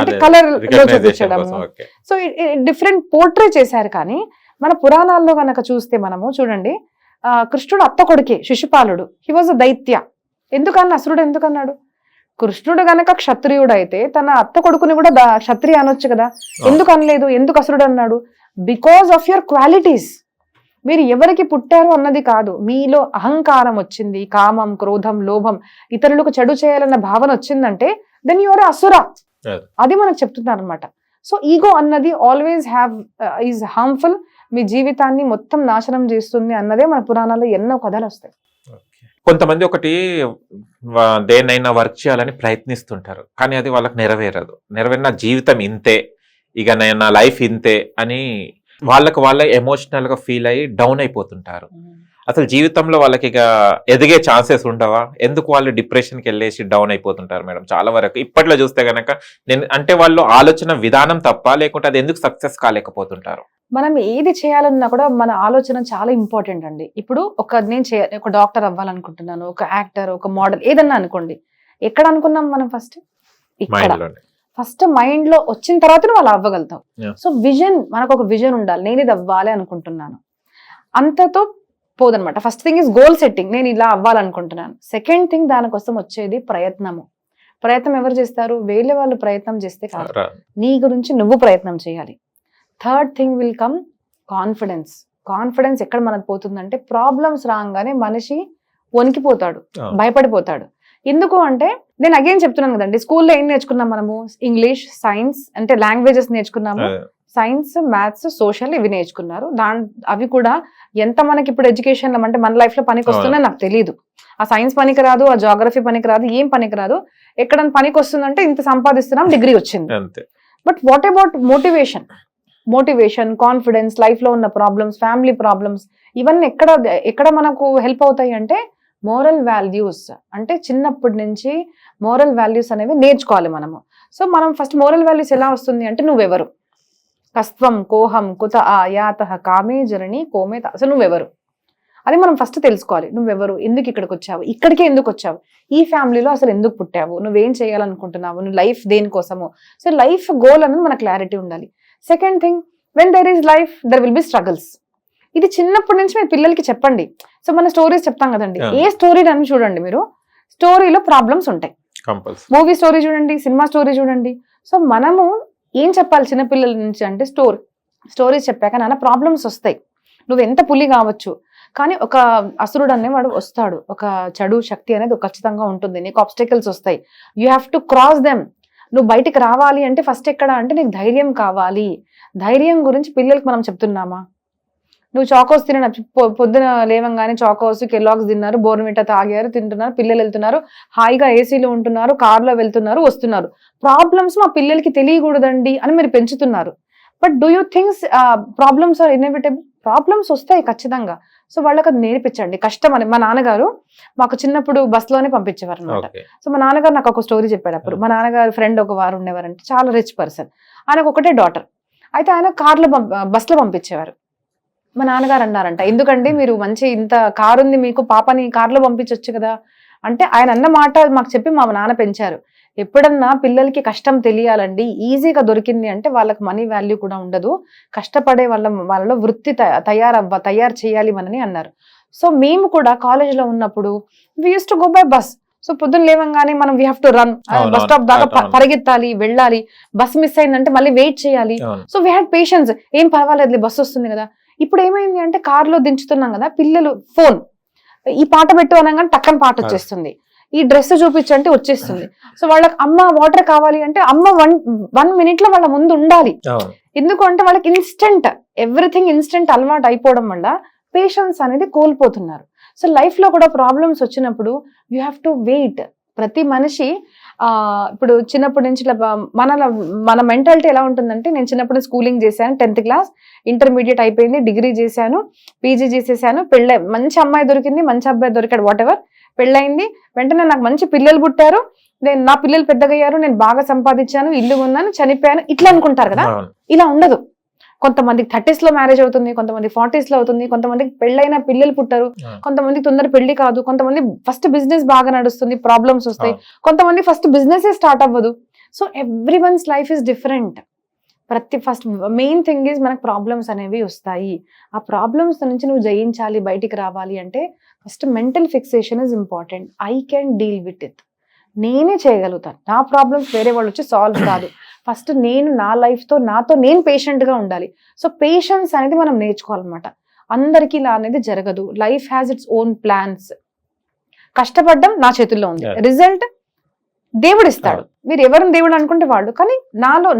అంటే కలర్ లో చూపించడం. సో డిఫరెంట్ పోర్ట్రే చేశారు. కానీ మన పురాణాల్లో కనుక చూస్తే మనము చూడండి, కృష్ణుడు అత్త కొడుకే శిశుపాలుడు, హీ వాజ్ అ దైత్య. ఎందుకన్నా అసురుడు ఎందుకన్నాడు? కృష్ణుడు గనక క్షత్రియుడు అయితే తన అత్త కొడుకుని కూడా క్షత్రియ అనొచ్చు కదా, ఎందుకు అనలేదు? ఎందుకు అసురుడు అన్నాడు? Because of your qualities. మీరు ఎవరికి పుట్టారు అన్నది కాదు, మీలో అహంకారం వచ్చింది, కామం, క్రోధం, లోభం, ఇతరులకు చెడు చేయాలన్న భావన వచ్చిందంటే దెన్ యువర్ అసుర. అది మనకు చెప్తున్నారు అనమాట. సో ఈగో అన్నది ఆల్వేస్ ఈజ్ హార్మ్ఫుల్, మీ జీవితాన్ని మొత్తం నాశనం చేస్తుంది అన్నదే మన పురాణాల్లో ఎన్నో కథలు వస్తాయి. కొంతమంది ఒకటి దేన్నైనా వర్క్ చేయాలని ప్రయత్నిస్తుంటారు, కానీ అది వాళ్ళకి నెరవేరదు. నెరవేరిన జీవితం ఇంతే, ఇక నేను నా లైఫ్ ఇంతే అని వాళ్ళ ఎమోషనల్ గా ఫీల్ అయ్యి డౌన్ అయిపోతుంటారు. అసలు జీవితంలో వాళ్ళకి ఇక ఎదిగే ఛాన్సెస్ ఉండవా? ఎందుకు వాళ్ళు డిప్రెషన్కి వెళ్ళేసి డౌన్ అయిపోతుంటారు మేడం? చాలా వరకు ఇప్పట్లో చూస్తే గనక అంటే వాళ్ళు ఆలోచన విధానం తప్ప, లేకుంటే అది ఎందుకు సక్సెస్ కాలేకపోతుంటారు? మనం ఏది చేయాలన్నా కూడా మన ఆలోచన చాలా ఇంపార్టెంట్ అండి. ఇప్పుడు ఒక డాక్టర్ అవ్వాలనుకుంటున్నాను, ఒక యాక్టర్, ఒక మోడల్, ఏదన్నా అనుకోండి. ఎక్కడ అనుకున్నాం మనం? ఫస్ట్ మైండ్ లో వచ్చిన తర్వాత నువ్వు అలా అవ్వగలుగుతావు. సో మనకు ఒక విజన్ ఉండాలి. నేను ఇది అవ్వాలి అనుకుంటున్నాను, అంతతో పోదనమాట. First thing is goal setting, నేను ఇలా అవ్వాలనుకుంటున్నాను. సెకండ్ థింగ్, దానికోసం వచ్చేది ప్రయత్నం ఎవరు చేస్తారు? వేరే వాళ్ళు ప్రయత్నం చేస్తే కాదు, నీ గురించి నువ్వు ప్రయత్నం చేయాలి. Third thing will come confidence. ఎక్కడ మనకు పోతుందంటే, ప్రాబ్లమ్స్ రాగానే మనిషి వణికిపోతాడు, భయపడిపోతాడు. ఎందుకు అంటే, నేను అగైన్ చెప్తున్నాను కదండి, స్కూల్లో ఏం నేర్చుకున్నాం మనము? ఇంగ్లీష్, సైన్స్, అంటే లాంగ్వేజెస్ నేర్చుకున్నాము. సైన్స్, మ్యాథ్స్, సోషల్ ఇవి నేర్చుకున్నారు. అవి కూడా ఎంత మనకి ఇప్పుడు ఎడ్యుకేషన్ లో అంటే మన లైఫ్ లో పనికి వస్తుందని నాకు తెలియదు. ఆ సైన్స్ పనికి రాదు, ఆ జాగ్రఫీ పనికి రాదు, ఏం పనికి రాదు. ఎక్కడ పనికి వస్తుందంటే ఇంత సంపాదిస్తున్నాం, డిగ్రీ వచ్చింది. But what about motivation, confidence, life లో ఉన్న ప్రాబ్లమ్స్, ఫ్యామిలీ ప్రాబ్లమ్స్, ఇవన్నీ ఎక్కడ మనకు హెల్ప్ అవుతాయి అంటే మోరల్ వాల్యూస్. అంటే చిన్నప్పటి నుంచి మోరల్ వాల్యూస్ అనేవి నేర్చుకోవాలి మనము. సో మనం ఫస్ట్ మోరల్ వాల్యూస్ ఎలా వస్తుంది అంటే, నువ్వెవరు, కస్త్వం కోహం కుత యాత కామే జరణి కోమే. అసలు నువ్వెవరు అది మనం ఫస్ట్ తెలుసుకోవాలి. నువ్వెవరు, ఎందుకు ఇక్కడికి వచ్చావు, ఇక్కడికే ఎందుకు వచ్చావు, ఈ ఫ్యామిలీలో అసలు ఎందుకు పుట్టావు, నువ్వేం చేయాలనుకుంటున్నావు, నువ్వు లైఫ్ దేనికోసము. సో లైఫ్ గోల్ అనేది మనకు క్లారిటీ ఉండాలి. Second thing, when there is life there will B struggles. ఇది చిన్నప్పటి నుంచి మీరు పిల్లలకి చెప్పండి. సో మన స్టోరీస్ చెప్తాం కదండి, ఏ స్టోరీ అని చూడండి మీరు, స్టోరీలో ప్రాబ్లమ్స్ ఉంటాయి. మూవీ స్టోరీ చూడండి, సినిమా స్టోరీ చూడండి. సో మనము ఏం చెప్పాలి చిన్నపిల్లల నుంచి అంటే, స్టోరీస్ చెప్పాక నాన్న ప్రాబ్లమ్స్ వస్తాయి, నువ్వు ఎంత పులి కావచ్చు, కానీ ఒక అసురుడు అనేవాడు వస్తాడు, ఒక చెడు శక్తి అనేది ఖచ్చితంగా ఉంటుంది, నీకు ఆబ్స్టకల్స్ వస్తాయి, you have to cross them. నువ్వు బయటికి రావాలి అంటే ఫస్ట్ ఎక్కడ అంటే నీకు ధైర్యం కావాలి. ధైర్యం గురించి పిల్లలకి మనం చెప్తున్నామా? నువ్వు చాకోస్ పొద్దున లేవంగానే చాకోస్, కెలాగ్స్ తిన్నారు, బోర్న్విటా తాగారు, తింటున్నారు, పిల్లలు వెళ్తున్నారు, హాయిగా ఏసీలో ఉంటున్నారు, కార్లో వెళ్తున్నారు, వస్తున్నారు. ప్రాబ్లమ్స్ మా పిల్లలకి తెలియకూడదండి అని మీరు పెంచుతున్నారు. But do you thinks problems are inevitable? Problems వస్తాయి ఖచ్చితంగా. సో వాళ్ళకి అది నేర్పించండి. కష్టం అని మా నాన్నగారు మాకు చిన్నప్పుడు బస్లోనే పంపించేవారు అనమాట. సో మా నాన్నగారు నాకు ఒక స్టోరీ చెప్పాడు. అప్పుడు మా నాన్నగారు ఫ్రెండ్ ఒక వారు ఉండేవారంటే, చాలా రిచ్ పర్సన్, ఆయనకు ఒకటే డాటర్. అయితే ఆయన బస్లో పంపించేవారు. మా నాన్నగారు అన్నారంట, ఎందుకండి మీరు మంచి ఇంత కారు ఉంది మీకు, పాపని కార్లో పంపించవచ్చు కదా అంటే, ఆయన అన్న మాట మాకు చెప్పి మా నాన్న పెంచారు. ఎప్పుడన్నా పిల్లలకి కష్టం తెలియాలండి, ఈజీగా దొరికింది అంటే వాళ్ళకి మనీ వాల్యూ కూడా ఉండదు, కష్టపడే వాళ్ళలో వృత్తి తయారు చేయాలి మనని అన్నారు. సో మేము కూడా కాలేజ్లో ఉన్నప్పుడు we use to go by bus. So పొద్దున్న లేవంగానే మనం we have to run, bus stop దాకా పరిగెత్తాలి, వెళ్ళాలి. బస్ మిస్ అయిందంటే మళ్ళీ వెయిట్ చేయాలి. సో వీ హ్యాడ్ పేషెన్స్, ఏం పర్వాలేదు బస్ వస్తుంది కదా. ఇప్పుడు ఏమైంది అంటే, కార్లో దించుతున్నాం కదా, పిల్లలు ఫోన్, ఈ పాట పెట్టు అనగానే టక్కన పాట వచ్చేస్తుంది, ఈ డ్రెస్ చూపించంటే వచ్చేస్తుంది. సో వాళ్ళకి అమ్మ వాటర్ కావాలి అంటే అమ్మ 1 minute లో వాళ్ళ ముందు ఉండాలి. ఎందుకు అంటే వాళ్ళకి ఎవ్రీథింగ్ ఇన్స్టెంట్ అలవాటు అయిపోవడం వల్ల పేషెన్స్ అనేది కోల్పోతున్నారు. సో లైఫ్ లో కూడా ప్రాబ్లమ్స్ వచ్చినప్పుడు యూ హ్యావ్ టు వెయిట్. ప్రతి మనిషి ఇప్పుడు చిన్నప్పటి నుంచి మన మెంటాలిటీ ఎలా ఉంటుందంటే, నేను చిన్నప్పుడు స్కూలింగ్ చేశాను, 10th క్లాస్, ఇంటర్మీడియట్ అయిపోయింది, డిగ్రీ చేశాను, పీజీ చేసేసాను, మంచి అమ్మాయి దొరికింది, మంచి అబ్బాయి దొరికాడు, వాట్ ఎవర్, పెళ్ళయింది, వెంటనే నాకు మంచి పిల్లలు పుట్టారు, నా పిల్లలు పెద్దగయ్యారు, నేను బాగా సంపాదించాను, ఇల్లు ఉన్నాను, చనిపోయాను, ఇట్లా అనుకుంటారు కదా. ఇలా ఉండదు. కొంతమందికి 30s లో మ్యారేజ్ అవుతుంది, కొంతమంది 40s లో అవుతుంది, కొంతమందికి పెళ్ళైన పిల్లలు పుట్టారు, కొంతమందికి తొందర పెళ్లి కాదు, కొంతమంది ఫస్ట్ బిజినెస్ బాగా నడుస్తుంది, ప్రాబ్లమ్స్ వస్తాయి, కొంతమంది ఫస్ట్ బిజినెస్ స్టార్ట్ అవ్వదు. So every one's life is different. First main thing is మనకు ప్రాబ్లమ్స్ అనేవి వస్తాయి. ఆ ప్రాబ్లమ్స్ నుంచి నువ్వు జయించాలి, బయటికి రావాలి అంటే first mental fixation is important. I can deal with it, నేనే చేయగలుగుతాను, నా ప్రాబ్లమ్స్ వేరే వాళ్ళు వచ్చి సాల్వ్ కాదు. ఫస్ట్ నేను నా లైఫ్తో నాతో నేను పేషెంట్గా ఉండాలి. సో పేషెన్స్ అనేది మనం నేర్చుకోవాలన్నమాట. అందరికీ ఇలా అనేది జరగదు. Life has its own plans. కష్టపడడం నా చేతుల్లో ఉంది, రిజల్ట్ దేవుడు ఇస్తాడు. మీరు ఎవరిని దేవుడు అనుకుంటే వాళ్ళు, కానీ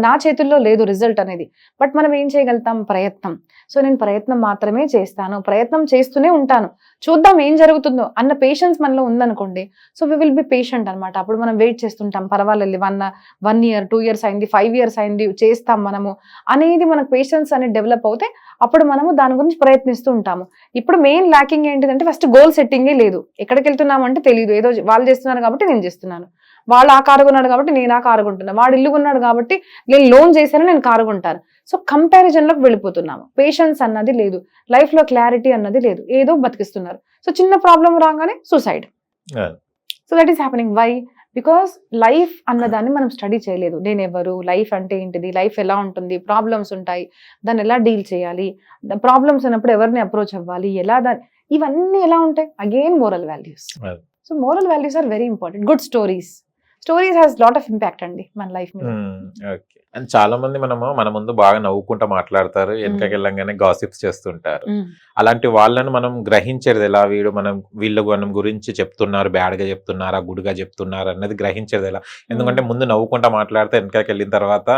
నా చేతుల్లో లేదు రిజల్ట్ అనేది. బట్ మనం ఏం చేయగలుగుతాం? ప్రయత్నం. సో నేను ప్రయత్నం మాత్రమే చేస్తాను, ప్రయత్నం చేస్తూనే ఉంటాను, చూద్దాం ఏం జరుగుతుందో అన్న పేషెన్స్ మనలో ఉందనుకోండి. So we will be patient అనమాట. అప్పుడు మనం వెయిట్ చేస్తుంటాం, పర్వాలేదు 1 year 2 years అయింది, 5 years అయింది, చేస్తాం మనము అనేది మనకు పేషెన్స్ అనేది డెవలప్ అవుతే అప్పుడు మనము దాని గురించి ప్రయత్నిస్తూ ఉంటాము. ఇప్పుడు మెయిన్ ల్యాకింగ్ ఏంటిదంటే ఫస్ట్ గోల్ సెట్టింగే లేదు. ఎక్కడికి వెళ్తున్నాము అంటే తెలియదు. ఏదో వాళ్ళు చేస్తున్నారు కాబట్టి నేను చేస్తున్నాను, వాళ్ళు ఆ కారు కొన్నాడు కాబట్టి నేను ఆ కారు కొంటున్నాను, వాడు ఇల్లు కొన్నాడు కాబట్టి నేను లోన్ చేశాను నేను కారు కొంటాను. సో కంపారిజన్లోకి వెళ్ళిపోతున్నాము. పేషెన్స్ అన్నది లేదు, లైఫ్లో క్లారిటీ అన్నది లేదు, ఏదో బతికిస్తున్నారు. సో చిన్న ప్రాబ్లం రాగానే suicide. So that is happening. Why? Because life అన్నదాన్ని మనం స్టడీ చేయలేదు. నేను ఎవరు, లైఫ్ అంటే ఏంటిది, లైఫ్ ఎలా ఉంటుంది, ప్రాబ్లమ్స్ ఉంటాయి, దాన్ని ఎలా డీల్ చేయాలి, ప్రాబ్లమ్స్ ఉన్నప్పుడు ఎవరిని అప్రోచ్ అవ్వాలి, ఇవన్నీ ఎలా ఉంటాయి? Again moral values. So moral values are very important. Good stories has lot of impact అండి మన లైఫ్ మీద. అండ్ చాలా మంది మన ముందు బాగా నవ్వుకుంటా మాట్లాడతారు, వెనకకి వెళ్ళంగానే గాసిప్స్ చేస్తుంటారు. అలాంటి వాళ్ళని మనం గ్రహించేది ఎలా? వీళ్ళు మనం గురించి చెప్తున్నారు, బ్యాడ్ గా చెప్తున్నారా, గుడ్ గా చెప్తున్నారు అన్నది గ్రహించేది ఎలా? ఎందుకంటే ముందు నవ్వుకుంటా మాట్లాడితే వెనకకి వెళ్ళిన తర్వాత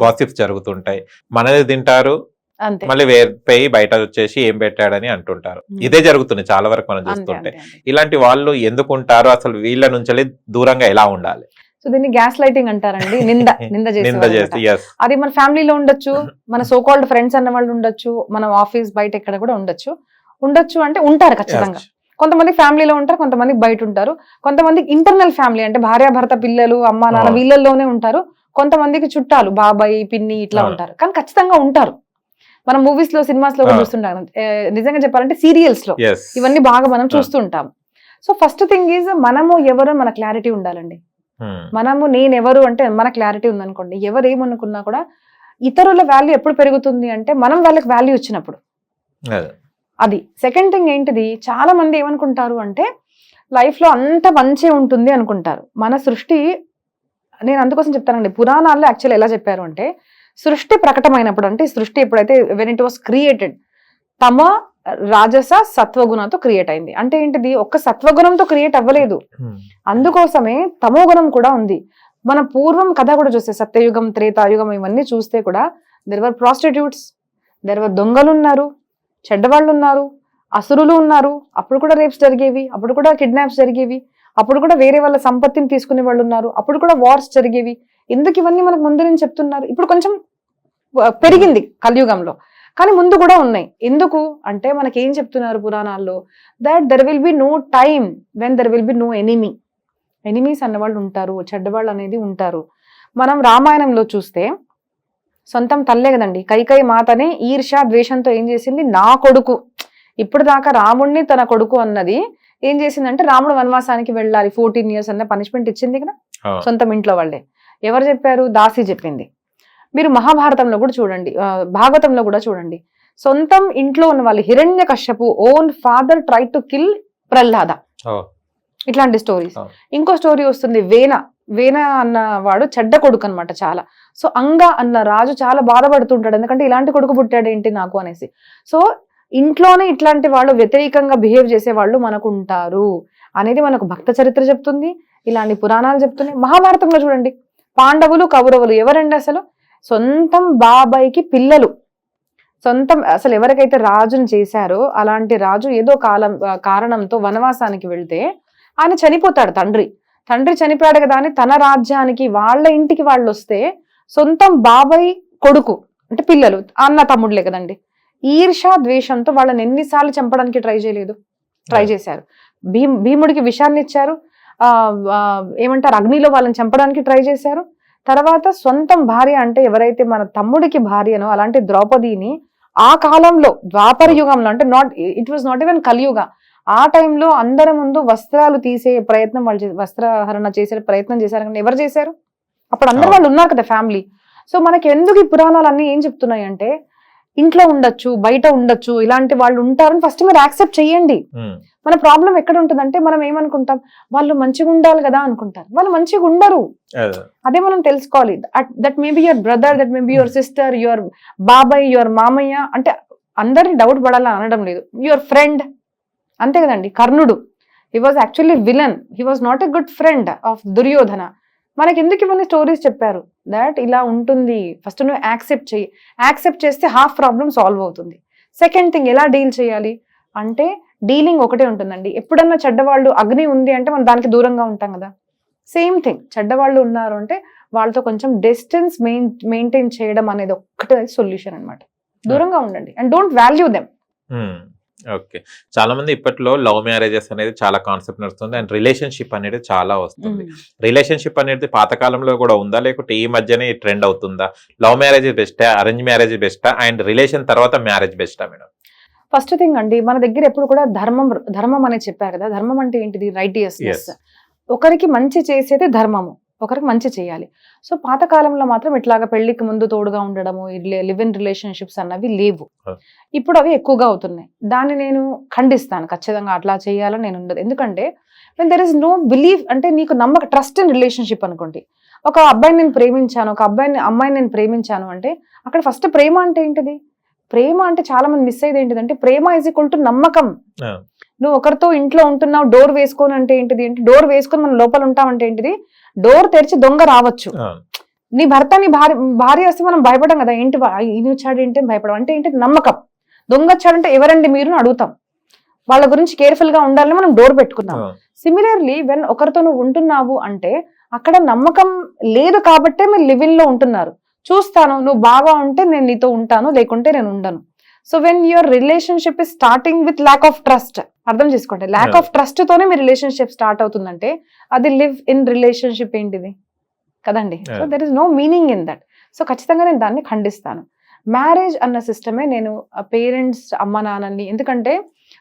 గాసిప్స్ జరుగుతుంటాయి, మనది తింటారు, మళ్ళీ వేరిపోయి బయట వచ్చేసి ఏం పెట్టాడని అంటుంటారు. ఇదే జరుగుతుంది చాలా వరకు మనం చూస్తుంటే. ఇలాంటి వాళ్ళు ఎందుకుంటారు? అసలు వీళ్ళ నుంచి దూరంగా ఎలా ఉండాలి? సో దీన్ని గ్యాస్ లైటింగ్ అంటారండి. నింద చేసి అది మన ఫ్యామిలీలో ఉండొచ్చు, మన సో కాల్డ్ ఫ్రెండ్స్ అన్న వాళ్ళు ఉండొచ్చు, మన ఆఫీస్ బయట ఎక్కడ కూడా ఉండొచ్చు అంటే ఉంటారు ఖచ్చితంగా. కొంతమంది ఫ్యామిలీలో ఉంటారు, కొంతమంది బయట ఉంటారు, కొంతమంది ఇంటర్నల్ ఫ్యామిలీ అంటే భార్యాభర్త పిల్లలు అమ్మ నాన్న వీళ్ళల్లోనే ఉంటారు, కొంతమందికి చుట్టాలు బాబాయ్ పిన్ని ఇట్లా ఉంటారు. కానీ ఖచ్చితంగా ఉంటారు. మనం మూవీస్ లో సినిమాస్ లో కూడా చూస్తుంటాం, నిజంగా చెప్పాలంటే సీరియల్స్ లో ఇవన్నీ బాగా మనం చూస్తుంటాం. సో ఫస్ట్ థింగ్ ఈజ్ మనము ఎవరు మన క్లారిటీ ఉండాలండి. మనము నేనెవరు అంటే మన క్లారిటీ ఉందనుకోండి, ఎవరు ఏమనుకున్నా కూడా ఇతరుల వాల్యూ ఎప్పుడు పెరుగుతుంది అంటే మనం వాళ్ళకి వాల్యూ ఇచ్చినప్పుడు. అది సెకండ్ థింగ్ ఏంటిది, చాలా మంది ఏమనుకుంటారు అంటే లైఫ్ లో అంత మంచి ఉంటుంది అనుకుంటారు. మన సృష్టి, నేను అందుకోసం చెప్తానండి, పురాణాల్లో యాక్చువల్ ఎలా చెప్పారు అంటే సృష్టి ప్రకటమైనప్పుడు, అంటే సృష్టి ఎప్పుడైతే వెన్ ఇట్ వాస్ క్రియేటెడ్, తమ రాజస సత్వగుణంతో క్రియేట్ అయింది. అంటే ఏంటిది, ఒక్క సత్వగుణంతో క్రియేట్ అవ్వలేదు, అందుకోసమే తమో గుణం కూడా ఉంది. మన పూర్వం కథ కూడా చూస్తే సత్యయుగం త్రేతాయుగం ఇవన్నీ చూస్తే కూడా there were prostitutes, there were దొంగలు ఉన్నారు, చెడ్డవాళ్ళు ఉన్నారు, అసురులు ఉన్నారు, అప్పుడు కూడా రేప్స్ జరిగేవి, అప్పుడు కూడా కిడ్నాప్స్ జరిగేవి, అప్పుడు కూడా వేరే వాళ్ళ సంపత్తిని తీసుకునే వాళ్ళు ఉన్నారు, అప్పుడు కూడా వార్స్ జరిగేవి. ఎందుకు ఇవన్నీ మనకు ముందు నుంచి చెప్తున్నారు? ఇప్పుడు కొంచెం పెరిగింది కలియుగంలో, కానీ ముందు కూడా ఉన్నాయి. ఎందుకు అంటే మనకి ఏం చెప్తున్నారు పురాణాల్లో, that there will be no time when there will be no enemies అన్నవాళ్ళు ఉంటారు, చెడ్డవాళ్ళు అనేది ఉంటారు. మనం రామాయణంలో చూస్తే సొంతం తల్లే కదండి, కైకేయి మాతనే ఈర్ష్య ద్వేషంతో ఏం చేసింది, నా కొడుకు, ఇప్పుడు దాకా రాముడిని తన కొడుకు అన్నది ఏం చేసిందంటే రాముడు వనవాసానికి వెళ్ళాలి 14 years అన్న పనిష్మెంట్ ఇచ్చింది కదా సొంతం ఇంట్లో వాళ్ళే. ఎవరు చెప్పారు? దాసి చెప్పింది. మీరు మహాభారతంలో కూడా చూడండి, భాగవతంలో కూడా చూడండి, సొంతం ఇంట్లో ఉన్న వాళ్ళు Hiranyakashipu own father try to kill Prahlada, ఇట్లాంటి స్టోరీస్. ఇంకో స్టోరీ వస్తుంది, వేన అన్న వాడు చెడ్డ కొడుకు అనమాట చాలా. సో అంగ అన్న రాజు చాలా బాధపడుతుంటాడు, ఎందుకంటే ఇలాంటి కొడుకు పుట్టాడు ఏంటి నాకు అనేసి. సో ఇంట్లోనే ఇట్లాంటి వాళ్ళు వ్యతిరేకంగా బిహేవ్ చేసే వాళ్ళు మనకు ఉంటారు అనేది మనకు భక్త చరిత్ర చెప్తుంది, ఇలాంటి పురాణాలు చెప్తున్నాయి. మహాభారతంలో చూడండి, పాండవులు కౌరవులు ఎవరండి అసలు? సొంతం బాబాయికి పిల్లలు, అసలు ఎవరికైతే రాజుని చేశారో అలాంటి రాజు ఏదో కారణంతో వనవాసానికి వెళ్తే ఆయన చనిపోతాడు. తండ్రి చనిపోయాడు కదా అని తన రాజ్యానికి వాళ్ళ ఇంటికి వాళ్ళు వస్తే సొంతం బాబాయ్ కొడుకు అంటే పిల్లలు అన్న తమ్ముడులే కదండి, ఈర్ష్య ద్వేషంతో వాళ్ళని ఎన్నిసార్లు చంపడానికి ట్రై చేశారు. భీముడికి విషాన్ని ఇచ్చారు, ఏమంటారు అగ్నిలో వాళ్ళని చంపడానికి ట్రై చేశారు. తర్వాత సొంతం భార్య అంటే ఎవరైతే మన తమ్ముడికి భార్యనో అలాంటి ద్రౌపదిని ఆ కాలంలో ద్వాపర యుగంలో, అంటే ఇట్ వాజ్ నాట్ ఈవెన్ కలియుగ, ఆ టైంలో అందరి ముందు వస్త్రాలు తీసే ప్రయత్నం వాళ్ళు వస్త్రహరణ చేసే ప్రయత్నం చేశారు. కానీ ఎవరు చేశారు? అప్పుడు అందరు వాళ్ళు ఉన్నారు కదా ఫ్యామిలీ. సో మనకి ఎందుకు ఈ పురాణాలు అన్ని ఏం చెప్తున్నాయి అంటే ఇంట్లో ఉండొచ్చు, బయట ఉండొచ్చు, ఇలాంటి వాళ్ళు ఉంటారని ఫస్ట్ మీరు యాక్సెప్ట్ చేయండి. మన ప్రాబ్లం ఎక్కడ ఉంటుందంటే మనం ఏమనుకుంటాం, వాళ్ళు మంచిగా ఉండాలి కదా అనుకుంటారు, వాళ్ళు మంచిగా ఉండరు. అదే మనం తెలుసుకోవాలి. That may be your brother, that may be your sister, your బాబాయ్, యువర్ మామయ్య, అంటే అందరినీ డౌట్ పడాలని అనడం లేదు, యువర్ ఫ్రెండ్ అంతే కదండి. కర్ణుడు, he was actually villain, he was not a good friend of Duryodhana, మనకి ఎందుకు ఇవన్నీ స్టోరీస్ చెప్పారు? దట్ ఇలా ఉంటుంది, ఫస్ట్ నువ్వు యాక్సెప్ట్ చేయి, యాక్సెప్ట్ చేస్తే హాఫ్ ప్రాబ్లమ్ సాల్వ్ అవుతుంది. సెకండ్ థింగ్, ఎలా డీల్ చేయాలి అంటే డీలింగ్ ఒకటే ఉంటుందండి. ఎప్పుడన్నా చెడ్డవాళ్ళు అగ్ని ఉంది అంటే మనం దానికి దూరంగా ఉంటాం కదా, సేమ్ థింగ్ చెడ్డవాళ్ళు ఉన్నారు అంటే వాళ్ళతో కొంచెం డిస్టెన్స్ మెయింటైన్ చేయడం అనేది ఒక్కటే సొల్యూషన్ అనమాట. దూరంగా ఉండండి and don't value them. Okay, చాలా మంది ఇప్పట్లో లవ్ మ్యారేజెస్ అనేది చాలా కాన్సెప్ట్ నడుస్తుంది అండ్ రిలేషన్షిప్ అనేది చాలా వస్తుంది. రిలేషన్షిప్ అనేది పాతకాలంలో కూడా ఉందా, లేకుంటే ఈ మధ్యనే ట్రెండ్ అవుతుందా? లవ్ మ్యారేజ్ బెస్టా, అరేంజ్ మ్యారేజ్ బెస్టా, అండ్ రిలేషన్ తర్వాత మ్యారేజ్ బెస్టా మేడం? ఫస్ట్ థింగ్ అండి, మన దగ్గర ఎప్పుడు కూడా ధర్మం అనేది చెప్పారు కదా. ధర్మం అంటే ఏంటిది? రైటియస్నెస్. ఒకరికి మంచి చేసేది ధర్మము, ఒకరికి మంచి చేయాలి. సో పాతకాలంలో మాత్రం ఇట్లాగా పెళ్లికి ముందు తోడుగా ఉండడము, లివ్ ఇన్ రిలేషన్షిప్స్ అన్నవి లేవు. ఇప్పుడు అవి ఎక్కువగా అవుతున్నాయి. దాన్ని నేను ఖండిస్తాను. ఖచ్చితంగా అట్లా చేయాలని నేను ఉండదు. ఎందుకంటే when there is no belief, అంటే నీకు ట్రస్ట్ ఇన్ రిలేషన్షిప్ అనుకోండి. ఒక అబ్బాయిని నేను ప్రేమించాను, ఒక అమ్మాయిని నేను ప్రేమించాను అంటే అక్కడ ఫస్ట్ ప్రేమ అంటే ఏంటిది? ప్రేమ అంటే చాలా మంది మిస్ అయ్యేది ఏంటిదంటే, ప్రేమ ఈజ్ ఈక్వల్ టు నమ్మకం. నువ్వు ఒకరితో ఇంట్లో ఉంటున్నావు, డోర్ వేసుకొని అంటే ఏంటిది? అంటే డోర్ వేసుకొని మనం లోపల ఉంటామంటే ఏంటిది? డోర్ తెరిచి దొంగ రావచ్చు. నీ భర్త, నీ భార్య వస్తే మనం భయపడం కదా, ఏంటి ఈయన వచ్చాడు ఏంటి భయపడం అంటే ఏంటి? నమ్మకం. దొంగ వచ్చాడంటే ఎవరండి మీరు అడుగుతాం. వాళ్ళ గురించి కేర్ఫుల్ గా ఉండాలని మనం డోర్ పెట్టుకున్నాం. సిమిలర్లీ వెన్ ఒకరితో నువ్వు ఉంటున్నావు అంటే అక్కడ నమ్మకం లేదు కాబట్టే మీరు లివింగ్ లో ఉంటున్నారు. చూస్తాను, నువ్వు బాగా ఉంటే నేను నీతో ఉంటాను, లేకుంటే నేను ఉండను. So when your relationship is starting with lack of trust, అర్థం చేసుకోండి. ల్యాక్ ఆఫ్ ట్రస్ట్ తోనే మీ రిలేషన్షిప్ స్టార్ట్ అవుతుందంటే అది లివ్ ఇన్ రిలేషన్షిప్ ఏంటిది కదండి. So there is no meaning in that. So ఖచ్చితంగా నేను దాన్ని ఖండిస్తాను. మ్యారేజ్ అన్న సిస్టమే నేను పేరెంట్స్, అమ్మ నాన్నని, ఎందుకంటే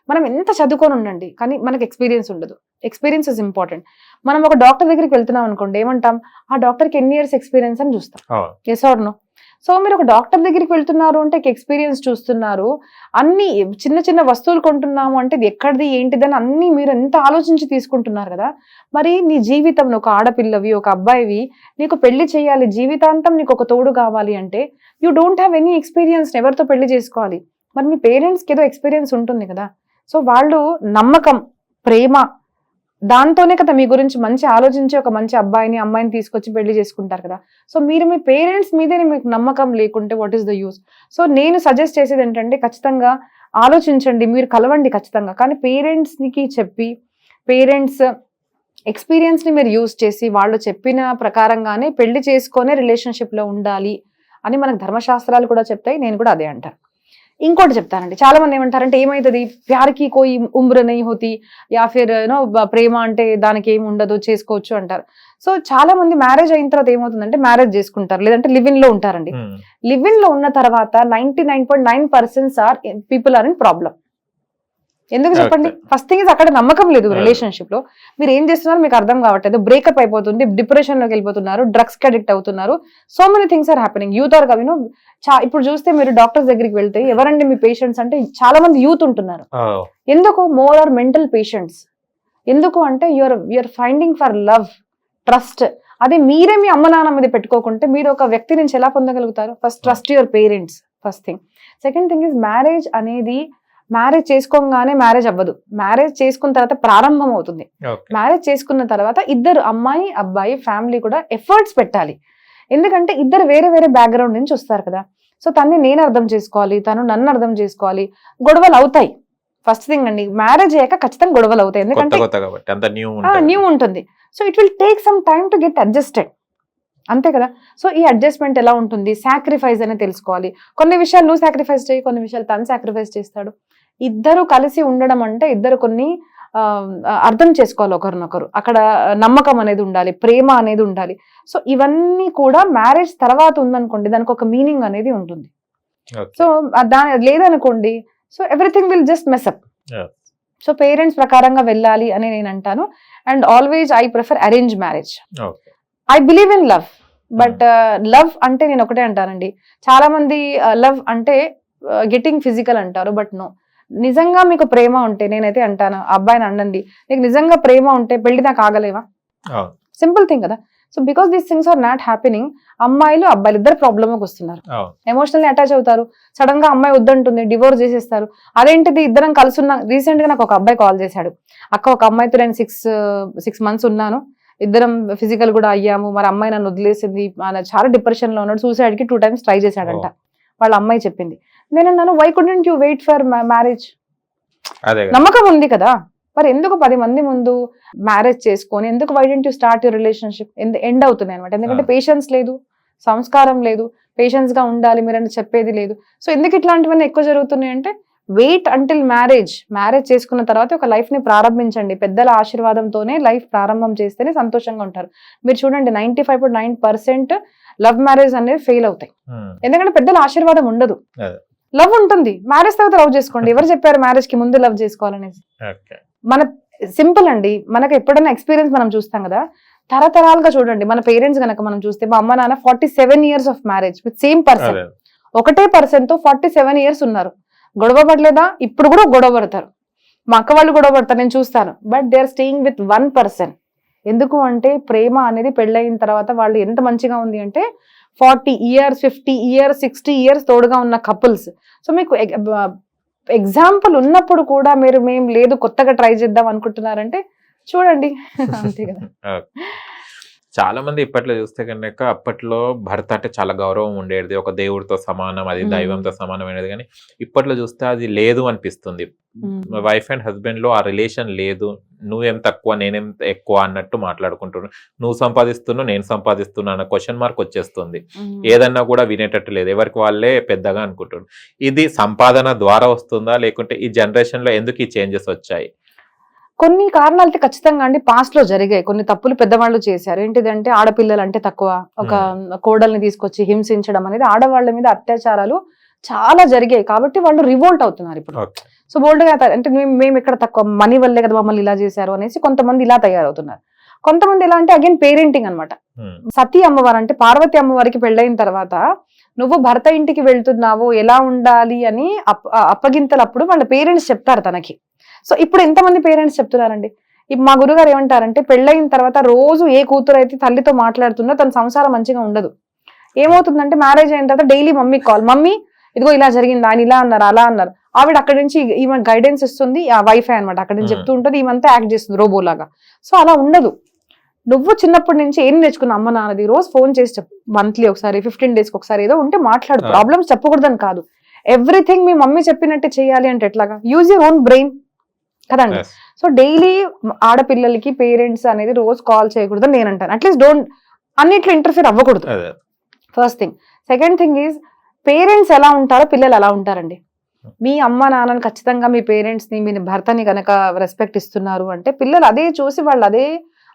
మనం ఎంత చదువుకొని ఉండండి కానీ మనకి ఎక్స్పీరియన్స్ ఉండదు. Experience is important. మనం ఒక డాక్టర్ దగ్గరికి వెళ్తున్నాం అనుకోండి, ఏమంటాం? ఆ డాక్టర్కి ఎన్ని ఇయర్స్ ఎక్స్పీరియన్స్ అని చూస్తాం. Yes or no? సో మీరు ఒక డాక్టర్ దగ్గరికి వెళ్తున్నారు అంటే ఎక్స్పీరియన్స్ చూస్తున్నారు, అన్ని చిన్న చిన్న వస్తువులు కొంటున్నాము అంటే ఇది ఎక్కడిది ఏంటిదని అన్ని మీరు ఎంత ఆలోచించి తీసుకుంటున్నారు కదా. మరి నీ జీవితం, ఒక ఆడపిల్లవి, ఒక అబ్బాయివి, నీకు పెళ్లి చేయాలి, జీవితాంతం నీకు ఒక తోడు కావాలి అంటే you don't have any experience. ఎవరితో పెళ్లి చేసుకోవాలి? మరి మీ పేరెంట్స్కి ఏదో ఎక్స్పీరియన్స్ ఉంటుంది కదా. సో వాళ్ళు నమ్మకం, ప్రేమ, దాంతోనే కదా మీ గురించి మంచి ఆలోచించి ఒక మంచి అబ్బాయిని అమ్మాయిని తీసుకొచ్చి పెళ్లి చేసుకుంటారు కదా. సో మీరు మీ పేరెంట్స్ మీదే మీకు నమ్మకం లేకుంటే what is the use? So నేను సజెస్ట్ చేసేది ఏంటంటే ఖచ్చితంగా ఆలోచించండి, మీరు కలవండి ఖచ్చితంగా. కానీ పేరెంట్స్కి చెప్పి, పేరెంట్స్ ఎక్స్పీరియన్స్ని మీరు యూజ్ చేసి వాళ్ళు చెప్పిన ప్రకారంగానే పెళ్లి చేసుకొనే రిలేషన్షిప్లో ఉండాలి అని మనకు ధర్మశాస్త్రాలు కూడా చెప్తాయి. నేను కూడా అదే అంటాను. ఇంకోటి చెప్తానండి, చాలా మంది ఏమంటారంటే ఏమైతుంది, ప్యార్కి కోయి ఉమ్ర నహీ హోతి, యా ఫిర్ ప్రేమ అంటే దానికి ఏమి ఉండదు, చేసుకోవచ్చు అంటారు. సో చాలా మంది మ్యారేజ్ అయిన తర్వాత ఏమవుతుందంటే మ్యారేజ్ చేసుకుంటారు, లేదంటే లివ్ ఇన్ లో ఉంటారండి. లివ్ ఇన్ లో ఉన్న తర్వాత 99.9% పీపుల్ ఆర్ ఇన్ ప్రాబ్లం. ఎందుకు చెప్పండి? ఫస్ట్ థింగ్ ఇస్ అక్కడ నమ్మకం లేదు రిలేషన్షిప్ లో. మీరు ఏం చేస్తున్నారు మీకు అర్థం కావట్లేదు, బ్రేకప్ అయిపోతుంది, డిప్రెషన్ లోకి వెళ్ళిపోతున్నారు, డ్రగ్స్ కి అడిక్ట్ అవుతున్నారు. So many things are happening. Youth are కవిను ఇప్పుడు చూస్తే మీరు డాక్టర్స్ దగ్గరికి వెళ్తే ఎవరండి మీ పేషెంట్స్ అంటే చాలా మంది యూత్ ఉంటున్నారు. ఎందుకు? More are mental patients. ఎందుకు అంటే you're finding for love, trust. అదే మీరే మీ అమ్మ నాన్న మీద పెట్టుకోకుంటే మీరు ఒక వ్యక్తి నుంచి ఎలా పొందగలుగుతారు? First trust your parents, first thing. Second thing is marriage అనేది, మ్యారేజ్ చేసుకోగానే మ్యారేజ్ అవ్వదు. మ్యారేజ్ చేసుకున్న తర్వాత ప్రారంభం అవుతుంది. మ్యారేజ్ చేసుకున్న తర్వాత ఇద్దరు అమ్మాయి అబ్బాయి ఫ్యామిలీ కూడా ఎఫర్ట్స్ పెట్టాలి. ఎందుకంటే ఇద్దరు వేరే వేరే బ్యాక్గ్రౌండ్ నుంచి వస్తారు కదా. సో తన్ని నేను అర్థం చేసుకోవాలి, తను నన్ను అర్థం చేసుకోవాలి. గొడవలు అవుతాయి. ఫస్ట్ థింగ్ అండి, మ్యారేజ్ అయ్యాక ఖచ్చితంగా గొడవలు అవుతాయి, ఎందుకంటే న్యూ ఉంటుంది. So it will take some time to get adjusted, అంతే కదా. సో ఈ అడ్జస్ట్మెంట్ ఎలా ఉంటుంది, సాక్రిఫైస్ అనేది తెలుసుకోవాలి. కొన్ని విషయాలు నువ్వు సాక్రిఫైస్ చేయి, కొన్ని విషయాలు తను సాక్రిఫైస్ చేస్తాడు. ఇద్దరు కలిసి ఉండడం అంటే ఇద్దరు కొన్ని అర్థం చేసుకోవాలి ఒకరినొకరు. అక్కడ నమ్మకం అనేది ఉండాలి, ప్రేమ అనేది ఉండాలి. సో ఇవన్నీ కూడా మ్యారేజ్ తర్వాత ఉందనుకోండి, దానికి ఒక మీనింగ్ అనేది ఉంటుంది. సో లేదనుకోండి, so everything will just mess up. So parents ప్రకారంగా వెళ్ళాలి అని నేను అంటాను. And always I prefer arrange marriage. I believe in love, but love అంటే నేను ఒకటే అంటానండి, చాలా మంది లవ్ అంటే గెటింగ్ ఫిజికల్ అంటారు. బట్ నో, నిజంగా మీకు ప్రేమ ఉంటే, నేనైతే అంటాను అబ్బాయిని అండండి, నీకు నిజంగా ప్రేమ ఉంటే పెళ్లి నాకు ఆగలేవా? సింపుల్ థింగ్ కదా. So because these things are not happening, అమ్మాయిలు అబ్బాయిలు ఇద్దరు ప్రాబ్లమ్కి వస్తున్నారు, ఎమోషనల్లీ అటాచ్ అవుతారు. సడన్ గా అమ్మాయి వద్దంటుంది, డివోర్స్ చేసేస్తారు. అదేంటిది, ఇద్దరం కలిసి ఉన్నా. రీసెంట్ గా నాకు ఒక అబ్బాయి కాల్ చేశాడు, అక్క ఒక అమ్మాయితో నేను 6 months ఉన్నాను, ఇద్దరం ఫిజికల్ కూడా అయ్యాము, మరి అమ్మాయి నన్ను వదిలేసింది, చాలా డిప్రెషన్ లో ఉన్నాడు, సూసైడ్ కి 2 times ట్రై చేశాడంట. వాళ్ళ అమ్మాయి చెప్పింది. నేను అన్నాను, why couldn't you wait for marriage? నమ్మకం ఉంది కదా, మరి ఎందుకు 10 మంది ముందు మ్యారేజ్ చేసుకొని ఎందుకు why don't you start your relationship? End అవుతున్నాయి అనమాట. ఎందుకంటే పేషెన్స్ లేదు, సంస్కారం లేదు, పేషెన్స్ గా ఉండాలి మీరని చెప్పేది లేదు. సో ఎందుకు ఇట్లాంటివన్నీ ఎక్కువ జరుగుతున్నాయి అంటే, వెయిట్ అంటిల్ మ్యారేజ్ చేసుకున్న తర్వాత ఒక లైఫ్ ని ప్రారంభించండి. పెద్దల ఆశీర్వాదంతోనే లైఫ్ ప్రారంభం చేస్తేనే సంతోషంగా ఉంటారు. మీరు చూడండి 95.9% లవ్ మ్యారేజ్ అనేది ఫెయిల్ అవుతాయి. ఎందుకంటే పెద్దల ఆశీర్వాదం ఉండదు. లవ్ ఉంటుంది, మ్యారేజ్ తర్వాత లవ్ చేసుకోండి. ఎవరు చెప్పారు మ్యారేజ్ కి ముందు లవ్ చేసుకోవాలనేసి? మన సింపుల్ అండి. మనకు ఎప్పుడైనా ఎక్స్పీరియన్స్ మనం చూస్తాం కదా, తరతరాలుగా చూడండి. మన పేరెంట్స్ గనక మనం చూస్తే, మా అమ్మ నాన్న 47 years of marriage with same person. ఒకటే పర్సన్ తో 47 years ఉన్నారు. గొడవ పడలేదా? ఇప్పుడు కూడా గొడవ పడతారు. మా అక్క వాళ్ళు గొడవ పడతారు, నేను చూస్తాను. But they are staying with 1 person. ఎందుకు అంటే ప్రేమ అనేది పెళ్ళయిన తర్వాత వాళ్ళు ఎంత మంచిగా ఉంది అంటే 40 years, 50 years, 60 years తోడుగా ఉన్న కపుల్స్. సో మీకు ఎగ్జాంపుల్ ఉన్నప్పుడు కూడా మేము లేదు కొత్తగా ట్రై చేద్దాం అనుకుంటున్నారంటే చూడండి. అంతే కదా. చాలా మంది ఇప్పట్లో చూస్తే కనుక అప్పట్లో భర్త అంటే చాలా గౌరవం ఉండేది, ఒక దేవుడితో సమానం, అది దైవంతో సమానం అనేది. కానీ ఇప్పట్లో చూస్తే అది లేదు అనిపిస్తుంది. వైఫ్ అండ్ హస్బెండ్ లో ఆ రిలేషన్ లేదు. నువ్వేం తక్కువ నేనేం ఎక్కువ అన్నట్టు మాట్లాడుకుంటున్నావు, నువ్వు సంపాదిస్తున్నావు నేను సంపాదిస్తున్నా అన్న క్వశ్చన్ మార్క్ వచ్చేస్తుంది. ఏదన్నా కూడా వినేటట్టు లేదు, ఎవరికి వాళ్ళే పెద్దగా అనుకుంటున్నారు. ఇది సంపాదన ద్వారా వస్తుందా, లేకుంటే ఈ జనరేషన్ లో ఎందుకు ఈ చేంజెస్ వచ్చాయి? కొన్ని కారణాలతో ఖచ్చితంగా అండి పాస్ట్ లో జరిగాయి. కొన్ని తప్పులు పెద్దవాళ్ళు చేశారు. ఏంటిదంటే ఆడపిల్లలు అంటే తక్కువ, ఒక కోడల్ని తీసుకొచ్చి హింసించడం అనేది, ఆడవాళ్ళ మీద అత్యాచారాలు చాలా జరిగాయి. కాబట్టి వాళ్ళు రివోల్ట్ అవుతున్నారు ఇప్పుడు. సో బోల్డ్ గా అంటే మేము ఇక్కడ తక్కువ, మనీ వల్లే కదా మమ్మల్ని ఇలా చేశారు అనేసి కొంతమంది ఇలా తయారవుతున్నారు. కొంతమంది ఎలా అంటే అగైన్ పేరెంటింగ్ అనమాట. సతీ అమ్మవారు అంటే పార్వతి అమ్మవారికి పెళ్ళైన తర్వాత నువ్వు భర్త ఇంటికి వెళ్తున్నావు, ఎలా ఉండాలి అని అప్పగింతలప్పుడు వాళ్ళ పేరెంట్స్ చెప్తారు తనకి. సో ఇప్పుడు ఎంతమంది పేరెంట్స్ చెప్తున్నారండి? మా గురుగారు ఏమంటారంటే, పెళ్ళయిన తర్వాత రోజు ఏ కూతురు అయితే తల్లితో మాట్లాడుతుందో తన సంసారం మంచిగా ఉండదు. ఏమవుతుందంటే మ్యారేజ్ అయిన తర్వాత డైలీ మమ్మీ కాల్, మమ్మీ ఇదిగో ఇలా జరిగింది, ఆయన ఇలా అన్నారు అలా అన్నారు. ఆవిడ అక్కడి నుంచి ఈమె గైడెన్స్ ఇస్తుంది, ఆ వైఫై అనమాట, అక్కడి నుంచి చెప్తూ ఉంటుంది, ఈమంతా యాక్ట్ చేస్తుంది రోబోలాగా. సో అలా ఉండదు. నువ్వు చిన్నప్పటి నుంచి ఏం నేర్చుకున్నా అమ్మ నాన్నది, రోజు ఫోన్ చేసి చెప్పు, మంత్లీ ఒకసారి 15 days ఒకసారి ఏదో ఉంటే మాట్లాడు. ప్రాబ్లమ్స్ చెప్పకూడదని కాదు, ఎవ్రీథింగ్ మీ మమ్మీ చెప్పినట్టే చేయాలి అంటే ఎట్లాగా? యూజ్ యువర్ ఓన్ బ్రెయిన్ కదండి. సో డైలీ ఆడపిల్లలకి పేరెంట్స్ అనేది రోజు కాల్ చేయకూడదని నేను అంటాను. అట్లీస్ట్ అన్నిట్లో ఇంటర్ఫియర్ అవ్వకూడదు, first thing. Second thing is, parents ఎలా ఉంటారో పిల్లలు అలా ఉంటారండి. మీ అమ్మ నాన్నని ఖచ్చితంగా మీ పేరెంట్స్ ని, మీ భర్తని కనుక రెస్పెక్ట్ ఇస్తున్నారు అంటే పిల్లలు అదే చూసి వాళ్ళు అదే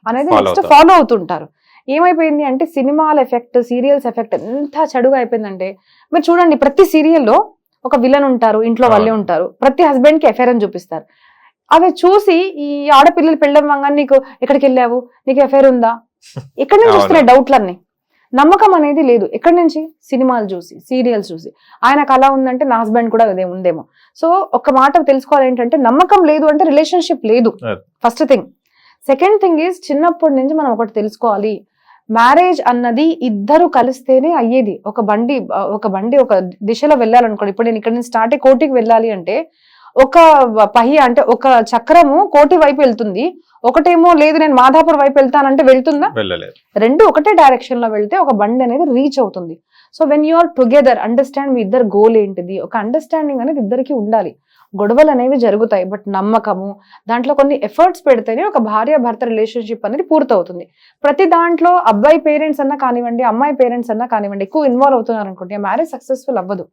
అనేది నెక్స్ట్ ఫాలో అవుతుంటారు. ఏమైపోయింది అంటే సినిమాల ఎఫెక్ట్, సీరియల్స్ ఎఫెక్ట్ ఎంత చెడుగా అయిపోయిందంటే, మీరు చూడండి ప్రతి సీరియల్లో ఒక విలన్ ఉంటారు, ఇంట్లో వాళ్ళే ఉంటారు, ప్రతి హస్బెండ్ కి ఎఫైర్ అని చూపిస్తారు. అవి చూసి ఈ ఆడపిల్లలు పెళ్ళవ్వంగా నీకు ఎక్కడికి వెళ్ళావు, నీకు ఎఫైర్ ఉందా, ఎక్కడి నుంచి వస్తున్నాయి డౌట్లన్నీ. నమ్మకం అనేది లేదు. ఎక్కడి నుంచి? సినిమాలు చూసి, సీరియల్స్ చూసి. ఆయనకు అలా ఉందంటే నా హస్బెండ్ కూడా అదే ఉందేమో. సో ఒక మాట తెలుసుకోవాలి ఏంటంటే, నమ్మకం లేదు అంటే రిలేషన్షిప్ లేదు, first thing. Second thing is, చిన్నప్పటి నుంచి మనం ఒకటి తెలుసుకోవాలి, మ్యారేజ్ అన్నది ఇద్దరు కలిస్తేనే అయ్యేది. ఒక బండి ఒక దిశలో వెళ్ళాలనుకోండి, ఇప్పుడు నేను ఇక్కడ నుంచి స్టార్ట్ అయ్యి కోటికి వెళ్ళాలి అంటే ఒక పహియ అంటే ఒక చక్రము కోటి వైపు వెళ్తుంది, ఒకటేమో లేదు నేను మాధాపూర్ వైపు వెళ్తానంటే వెళ్తుందా? రెండు ఒకటే డైరెక్షన్ లో వెళ్తే ఒక బండి అనేది రీచ్ అవుతుంది. So when you are together, understand మీ ఇద్దరు గోల్ ఏంటిది, ఒక అండర్స్టాండింగ్ అనేది ఇద్దరికి ఉండాలి. గొడవలు అనేవి జరుగుతాయి, బట్ నమ్మకము, దాంట్లో కొన్ని ఎఫర్ట్స్ పెడితేనే ఒక భార్య భర్త రిలేషన్షిప్ అనేది పూర్తవుతుంది. ప్రతి దాంట్లో అబ్బాయి పేరెంట్స్ అన్నా కానివ్వండి, అమ్మాయి పేరెంట్స్ అన్నా కానివ్వండి, ఎక్కువ ఇన్వాల్వ్ అవుతున్నారు అనుకుంటే మ్యారేజ్ సక్సెస్ఫుల్ అవ్వదు.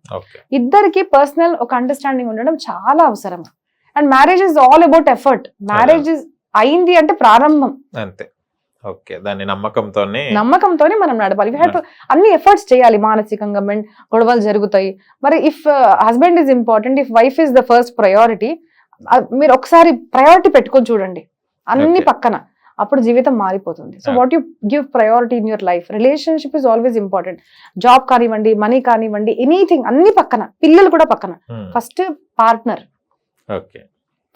ఇద్దరికి పర్సనల్ ఒక అండర్స్టాండింగ్ ఉండడం చాలా అవసరం. And marriage is all about effort. Marriage అయింది అంటే ప్రారంభం అంతే. ఓకే, దాని నమ్మకంతోనే మనం నడపాలి. అన్ని ఎఫర్ట్స్ చేయాలి మానసికంగా. గొడవలు జరుగుతాయి. మరి if husband is important, if wife is the first priority, మీరు ఒకసారి ప్రయారిటీ పెట్టుకొని చూడండి అన్ని పక్కన, అప్పుడు జీవితం మారిపోతుంది. So what you give priority in your life, relationship is always important. Job కానివ్వండి, మనీ కానివ్వండి, ఎనీథింగ్ అన్ని పక్కన, పిల్లలు కూడా పక్కన. ఫస్ట్ పార్ట్నర్,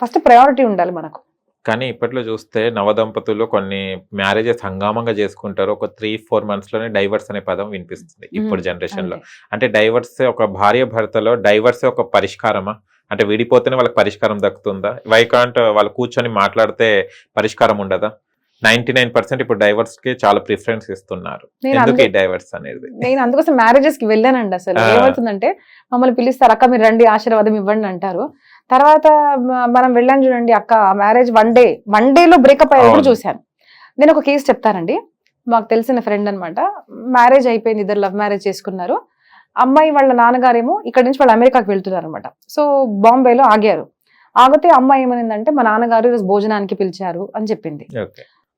ఫస్ట్ ప్రయారిటీ ఉండాలి మనకు. కానీ ఇప్పట్లో చూస్తే నవదంపతులు కొన్ని మ్యారేజెస్ హంగామంగా చేసుకుంటారు, ఒక 3-4 months లోనే డైవర్స్ అనే పదం వినిపిస్తుంది ఇప్పుడు జనరేషన్ లో. అంటే డైవర్స్, ఒక భార్య భర్తలో డైవర్స్ ఒక పరిష్కారమా? అంటే విడిపోతేనే వాళ్ళకి పరిష్కారం దక్కుతుందా? వైకాంట్ వాళ్ళు కూర్చొని మాట్లాడితే పరిష్కారం ఉండదా? 99% ఇప్పుడు డైవర్స్ కి చాలా ప్రిఫరెన్స్ ఇస్తున్నారు. నేను ఎందుకు ఈ డైవర్స్ అనేది? నేను అందుకోసం మ్యారేజెస్ కి వెళ్ళానండి. అసలు ఏమవుతుందంటే మమ్మల్ని పిలుస్తారు, అక్క మీరు రండి ఆశీర్వాదం ఇవ్వండి అంటారు. తర్వాత మనం వెళ్ళాను చూడండి అక్క, మ్యారేజ్ వన్ డేలో బ్రేకప్ అయ్యేప్పుడు చూశాను. నేను ఒక కేసు చెప్తానండి. మాకు తెలిసిన ఫ్రెండ్ అనమాట. మ్యారేజ్ అయిపోయింది, ఇద్దరు లవ్ మ్యారేజ్ చేసుకున్నారు. అమ్మాయి వాళ్ళ నాన్నగారేమో ఇక్కడ నుంచి వాళ్ళు అమెరికాకి వెళ్తున్నారు అనమాట. సో బాంబేలో ఆగారు. ఆగితే అమ్మాయి ఏమైందంటే మా నాన్నగారు ఈరోజు భోజనానికి పిలిచారు అని చెప్పింది.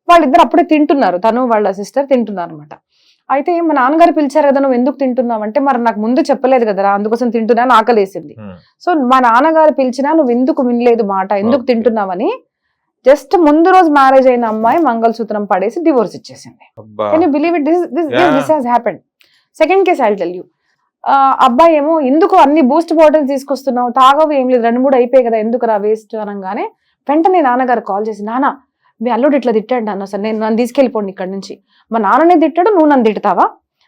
వాళ్ళిద్దరు అప్పుడే తింటున్నారు, తను వాళ్ళ సిస్టర్ తింటున్నారు అనమాట. అయితే మా నాన్నగారు పిలిచారు కదా, నువ్వు ఎందుకు తింటున్నావు అంటే, మరి నాకు ముందు చెప్పలేదు కదరా, అందుకోసం తింటున్నాను, ఆకలేసింది. సో మా నాన్నగారు పిలిచినా నువ్వు ఎందుకు వినలేదు మాట, ఎందుకు తింటున్నావని జస్ట్ ముందు రోజు మ్యారేజ్ అయిన అమ్మాయి మంగళసూత్రం పడేసి డివోర్స్ ఇచ్చేసింది. Can you believe it? This has happened. Second case I will tell you. అబ్బాయి ఏమో ఎందుకు అన్ని బూస్ట్ బాటిల్స్ తీసుకొస్తున్నావు, తాగవు, ఏం లేదు, 2-3 అయిపోయాయి కదా, ఎందుకు రా వేస్ట్ అనగానే వెంటనే నాన్నగారు కాల్ చేసి, నాన్న మీ అల్లుడు ఇట్లా తిట్టాడు అన్న, సార్ నన్ను తీసుకెళ్ళిపోండి ఇక్కడ నుంచి, మా నాన్ననే తిట్టాడు, నువ్వు నన్ను తిడతావా?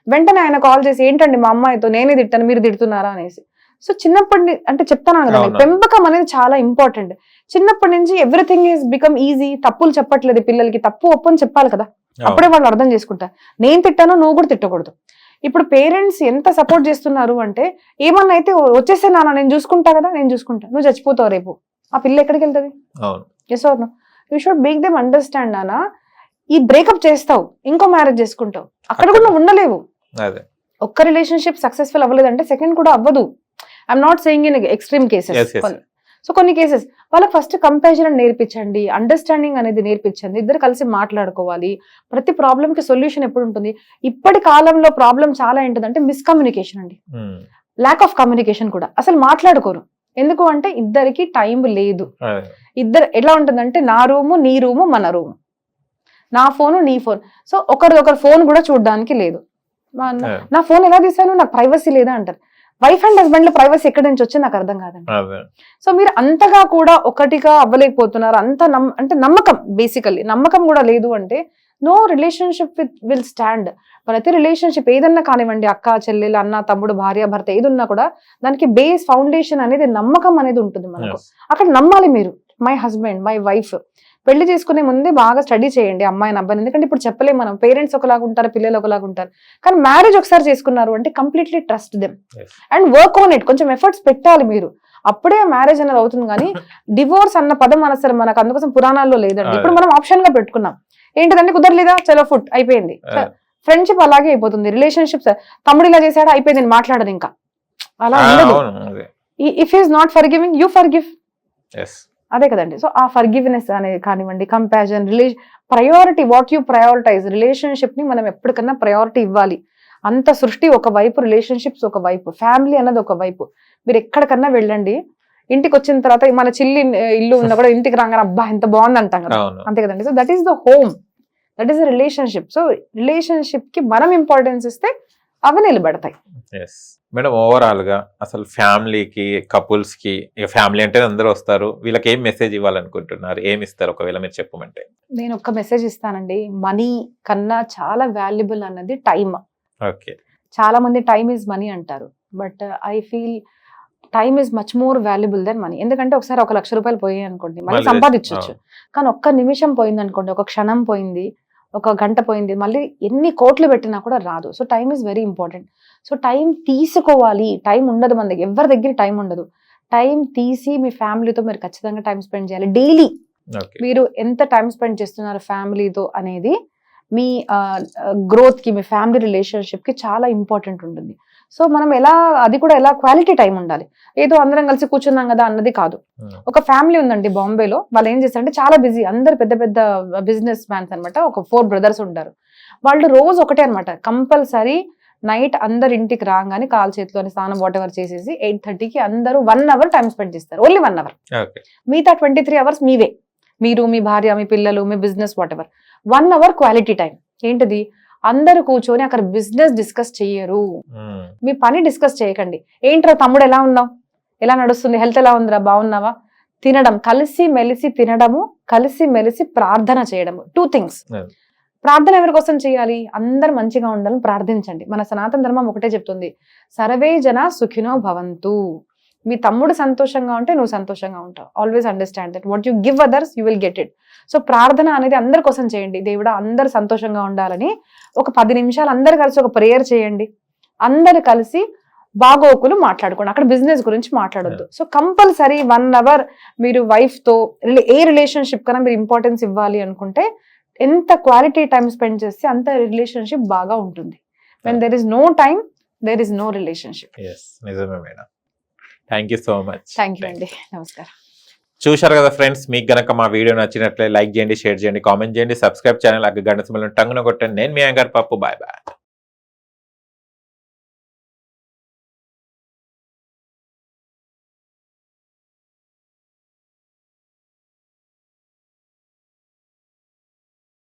వెంటనే ఆయన కాల్ చేసి, ఏంటండి మా అమ్మాయితో నేనే తిట్టాను, మీరు తిడుతున్నారా అనేసి. సో చిన్నప్పటి అంటే చెప్తాను కదా, పెంపకం అనేది చాలా ఇంపార్టెంట్. చిన్నప్పటి నుంచి ఎవ్రీథింగ్ ఈజ్ బికమ్ ఈజీ. తప్పులు చెప్పట్లేదు పిల్లలకి, తప్పు ఒప్పు అని చెప్పాలి కదా, అప్పుడే వాళ్ళు అర్థం చేసుకుంటారు. నేను తిట్టాను, నువ్వు కూడా తిట్టకూడదు. ఇప్పుడు పేరెంట్స్ ఎంత సపోర్ట్ చేస్తున్నారు అంటే, ఏమన్నా అయితే వచ్చేస్తే నాన్న నేను చూసుకుంటా కదా, నేను చూసుకుంటా, నువ్వు చచ్చిపోతావు రేపు, ఆ పిల్ల ఎక్కడికి వెళ్తుంది? Yes or no? You should make them understand. నాన్న ఈ బ్రేకప్ చేస్తావు, ఇంకో మ్యారేజ్ చేసుకుంటావు, అక్కడ కూడా నువ్వు ఉండలేవు. ఒక్క రిలేషన్షిప్ సక్సెస్ఫుల్ అవ్వలేదంటే సెకండ్ కూడా అవ్వదు. I'm not saying in extreme cases. So కొన్ని కేసెస్ వాళ్ళకి ఫస్ట్ కంపారిజన్ నేర్పించండి, అండర్స్టాండింగ్ అనేది నేర్పించండి, ఇద్దరు కలిసి మాట్లాడుకోవాలి. ప్రతి ప్రాబ్లమ్ కి సొల్యూషన్ ఎప్పుడు ఉంటుంది? ఇప్పటి కాలంలో ప్రాబ్లం చాలా ఏంటంటే మిస్కమ్యూనికేషన్ అండి, ల్యాక్ ఆఫ్ కమ్యూనికేషన్ కూడా. అసలు మాట్లాడుకోరు. ఎందుకు అంటే ఇద్దరికి టైం లేదు. ఇద్దరు ఎట్లా ఉంటుందంటే, నా రూము నీ రూము మన రూము, నా ఫోను నీ ఫోన్. సో ఒకరు ఫోన్ కూడా చూడడానికి లేదు. నా ఫోన్ ఎలా తీసాను, నాకు ప్రైవసీ లేదా అంటారు. వైఫ్ అండ్ హస్బెండ్ లో ప్రైవసీ ఎక్కడి నుంచి వచ్చి నాకు అర్థం కాదండి. సో మీరు అంతగా కూడా ఒకటిగా అవ్వలేకపోతున్నారు. అంత అంటే నమ్మకం, బేసికల్లీ నమ్మకం కూడా లేదు అంటే నో రిలేషన్షిప్ విల్ స్టాండ్. ప్రతి రిలేషన్షిప్ ఏదన్నా కానివ్వండి, అక్క చెల్లెలు, అన్న తమ్ముడు, భార్య భర్త, ఏదున్నా కూడా దానికి బేస్ ఫౌండేషన్ అనేది నమ్మకం అనేది ఉంటుంది మనకు. అక్కడ నమ్మాలి మీరు. My husband, my wife. పెళ్లి చేసుకునే ముందే బాగా స్టడీ చేయండి అమ్మాయిని అబ్బాయిని. ఎందుకంటే ఇప్పుడు చెప్పలేము మనం, పేరెంట్స్ ఒకలాగా ఉంటారు, పిల్లలు ఒకలాగా ఉంటారు. కానీ మ్యారేజ్ ఒకసారి చేసుకున్నారు అంటే completely trust them and work on it. కొంచెం ఎఫర్ట్స్ పెట్టాలి మీరు, అప్పుడే మ్యారేజ్ అనేది అవుతుంది. కానీ డివోర్స్ అన్న పదం అనసరి మనకు అందుకోసం పురాణాల్లో లేదండి. ఇప్పుడు మనం ఆప్షన్ గా పెట్టుకున్నాం. ఏంటిదంటే కుదరలేదా, చలో ఫుడ్ అయిపోయింది. ఫ్రెండ్షిప్ అలాగే అయిపోతుంది. రిలేషన్షిప్స్ తమ్ముడు ఇలా చేశాడు అయిపోయింది, నేను మాట్లాడదు ఇంకా, అలా ఉండదు. If is not forgiving, you forgive. అదే కదండి. సో ఆ ఫర్గివ్నెస్ అనేది కానివ్వండి, compassion, priority, what you prioritize. Relationship ని మనం ఎప్పటికన్నా ప్రయారిటీ ఇవ్వాలి. అంత సృష్టి ఒకవైపు, రిలేషన్షిప్స్ ఒకవైపు, ఫ్యామిలీ అన్నది ఒకవైపు. మీరు ఎక్కడికన్నా వెళ్ళండి, ఇంటికి వచ్చిన తర్వాత మన చిల్లి ఇల్లు ఉన్నా కూడా ఇంటికి రాగానే అబ్బా ఎంత బాగుంది అంటాం కదా, అంతే కదండి. So that is the home, that is the relationship. So relationship కి మనం ఇంపార్టెన్స్ ఇస్తే అవి నిలబడతాయి. మేడం, ఓవరాల్ గా అసలు ఫ్యామిలీకి, కపుల్స్ కి, ఫ్యామిలీ అంటే అందరూ వస్తారు, వీళ్ళకి ఏం మెసేజ్ ఇవ్వాలనుకుంటున్నారు, ఏమి ఇస్తారు ఒకవేళ మీరు చెప్పమంటే? నేను ఒక మెసేజ్ ఇస్తానండి. మనీ కన్నా చాలా వాల్యుబుల్ అన్నది టైం. ఓకే, చాలా మంది టైమ్ ఈజ్ మనీ అంటారు, but I feel time is much more valuable than money. ఎందుకంటే ఒకసారి 1 లక్ష రూపాయలు పోయాయి అనుకోండి, మళ్ళీ సంపాదించవచ్చు. కానీ ఒక్క నిమిషం పోయింది అనుకోండి, ఒక క్షణం పోయింది, ఒక గంట పోయింది, మళ్ళీ ఎన్ని కోట్లు పెట్టినా కూడా రాదు. So time is very important. So time తీసుకోవాలి. టైం ఉండదు మన దగ్గర, ఎవరి దగ్గర టైం ఉండదు. టైం తీసి మీ ఫ్యామిలీతో మీరు ఖచ్చితంగా టైం స్పెండ్ చేయాలి. డైలీ మీరు ఎంత టైం స్పెండ్ చేస్తున్నారు ఫ్యామిలీతో అనేది మీ గ్రోత్ కి, మీ ఫ్యామిలీ రిలేషన్షిప్ కి చాలా ఇంపార్టెంట్ ఉంటుంది. సో మనం అది కూడా ఎలా క్వాలిటీ టైం ఉండాలి. ఏదో అందరం కలిసి కూర్చున్నాం కదా అన్నది కాదు. ఒక ఫ్యామిలీ ఉందండి బాంబేలో, వాళ్ళు ఏం చేస్తారంటే చాలా బిజీ, అందరు పెద్ద పెద్ద బిజినెస్ మ్యాన్స్ అనమాట. ఒక 4 బ్రదర్స్ ఉంటారు. వాళ్ళు రోజు ఒకటే అనమాట, కంపల్సరీ నైట్ అందరు ఇంటికి రాగానే కాలు చేతిలోని స్నానం వాటెవర్ చేసేసి 8:30కి అందరూ 1 అవర్ టైం స్పెండ్ చేస్తారు. Only 1 hour. మిగతా 23 అవర్స్ మీవే, మీరు, మీ భార్య, మీ పిల్లలు, మీ business whatever. 1 hour quality time. ఏంటిది? అందరు కూర్చొని అక్కడ బిజినెస్ డిస్కస్ చెయ్యరు, మీ పని డిస్కస్ చేయకండి. ఏంట్రా తమ్ముడు ఎలా ఉన్నావు, ఎలా నడుస్తుంది, హెల్త్ ఎలా ఉందిరా, బాగున్నావా? తినడం, కలిసి మెలిసి తినడము, కలిసి మెలిసి ప్రార్థన చేయడము. 2 థింగ్స్. ప్రార్థన ఎవరి కోసం చేయాలి? అందరు మంచిగా ఉండాలని ప్రార్థించండి. మన సనాతన ధర్మం ఒకటే చెప్తుంది, సర్వే జన సుఖినో భవంతు. మీ తమ్ముడు సంతోషంగా ఉంటే నువ్వు సంతోషంగా ఉంటావు. Always understand that what you give others you will get it. So ప్రార్థన అనేది అందరి కోసం చేయండి. దేవుడా అందరు సంతోషంగా ఉండాలని ఒక 10 నిమిషాలు అందరు కలిసి ఒక ప్రేయర్ చేయండి. అందరు కలిసి బాగోకులు మాట్లాడుకోండి. అక్కడ బిజినెస్ గురించి మాట్లాడొద్దు. సో కంపల్సరీ 1 hour మీరు వైఫ్ తో ఏ రిలేషన్షిప్ కన్నా మీరు ఇంపార్టెన్స్ ఇవ్వాలి అనుకుంటే ఎంత క్వాలిటీ టైం స్పెండ్ చేస్తే అంత రిలేషన్షిప్ బాగా ఉంటుంది. When there is no time there is no relationship. నిజమే madam. Thank you so much. Thank you అండి. నమస్కారం. చూశారు కదా ఫ్రెండ్స్, మీకు గనక మా వీడియో నచ్చినట్లే లైక్ చేయండి, షేర్ చేయండి, కామెంట్ చేయండి, సబ్స్క్రైబ్ ఛానల్ గంట సింబల్ టంగున కొట్టండి. నేను మీ యాంకర్ పప్పు. Bye bye.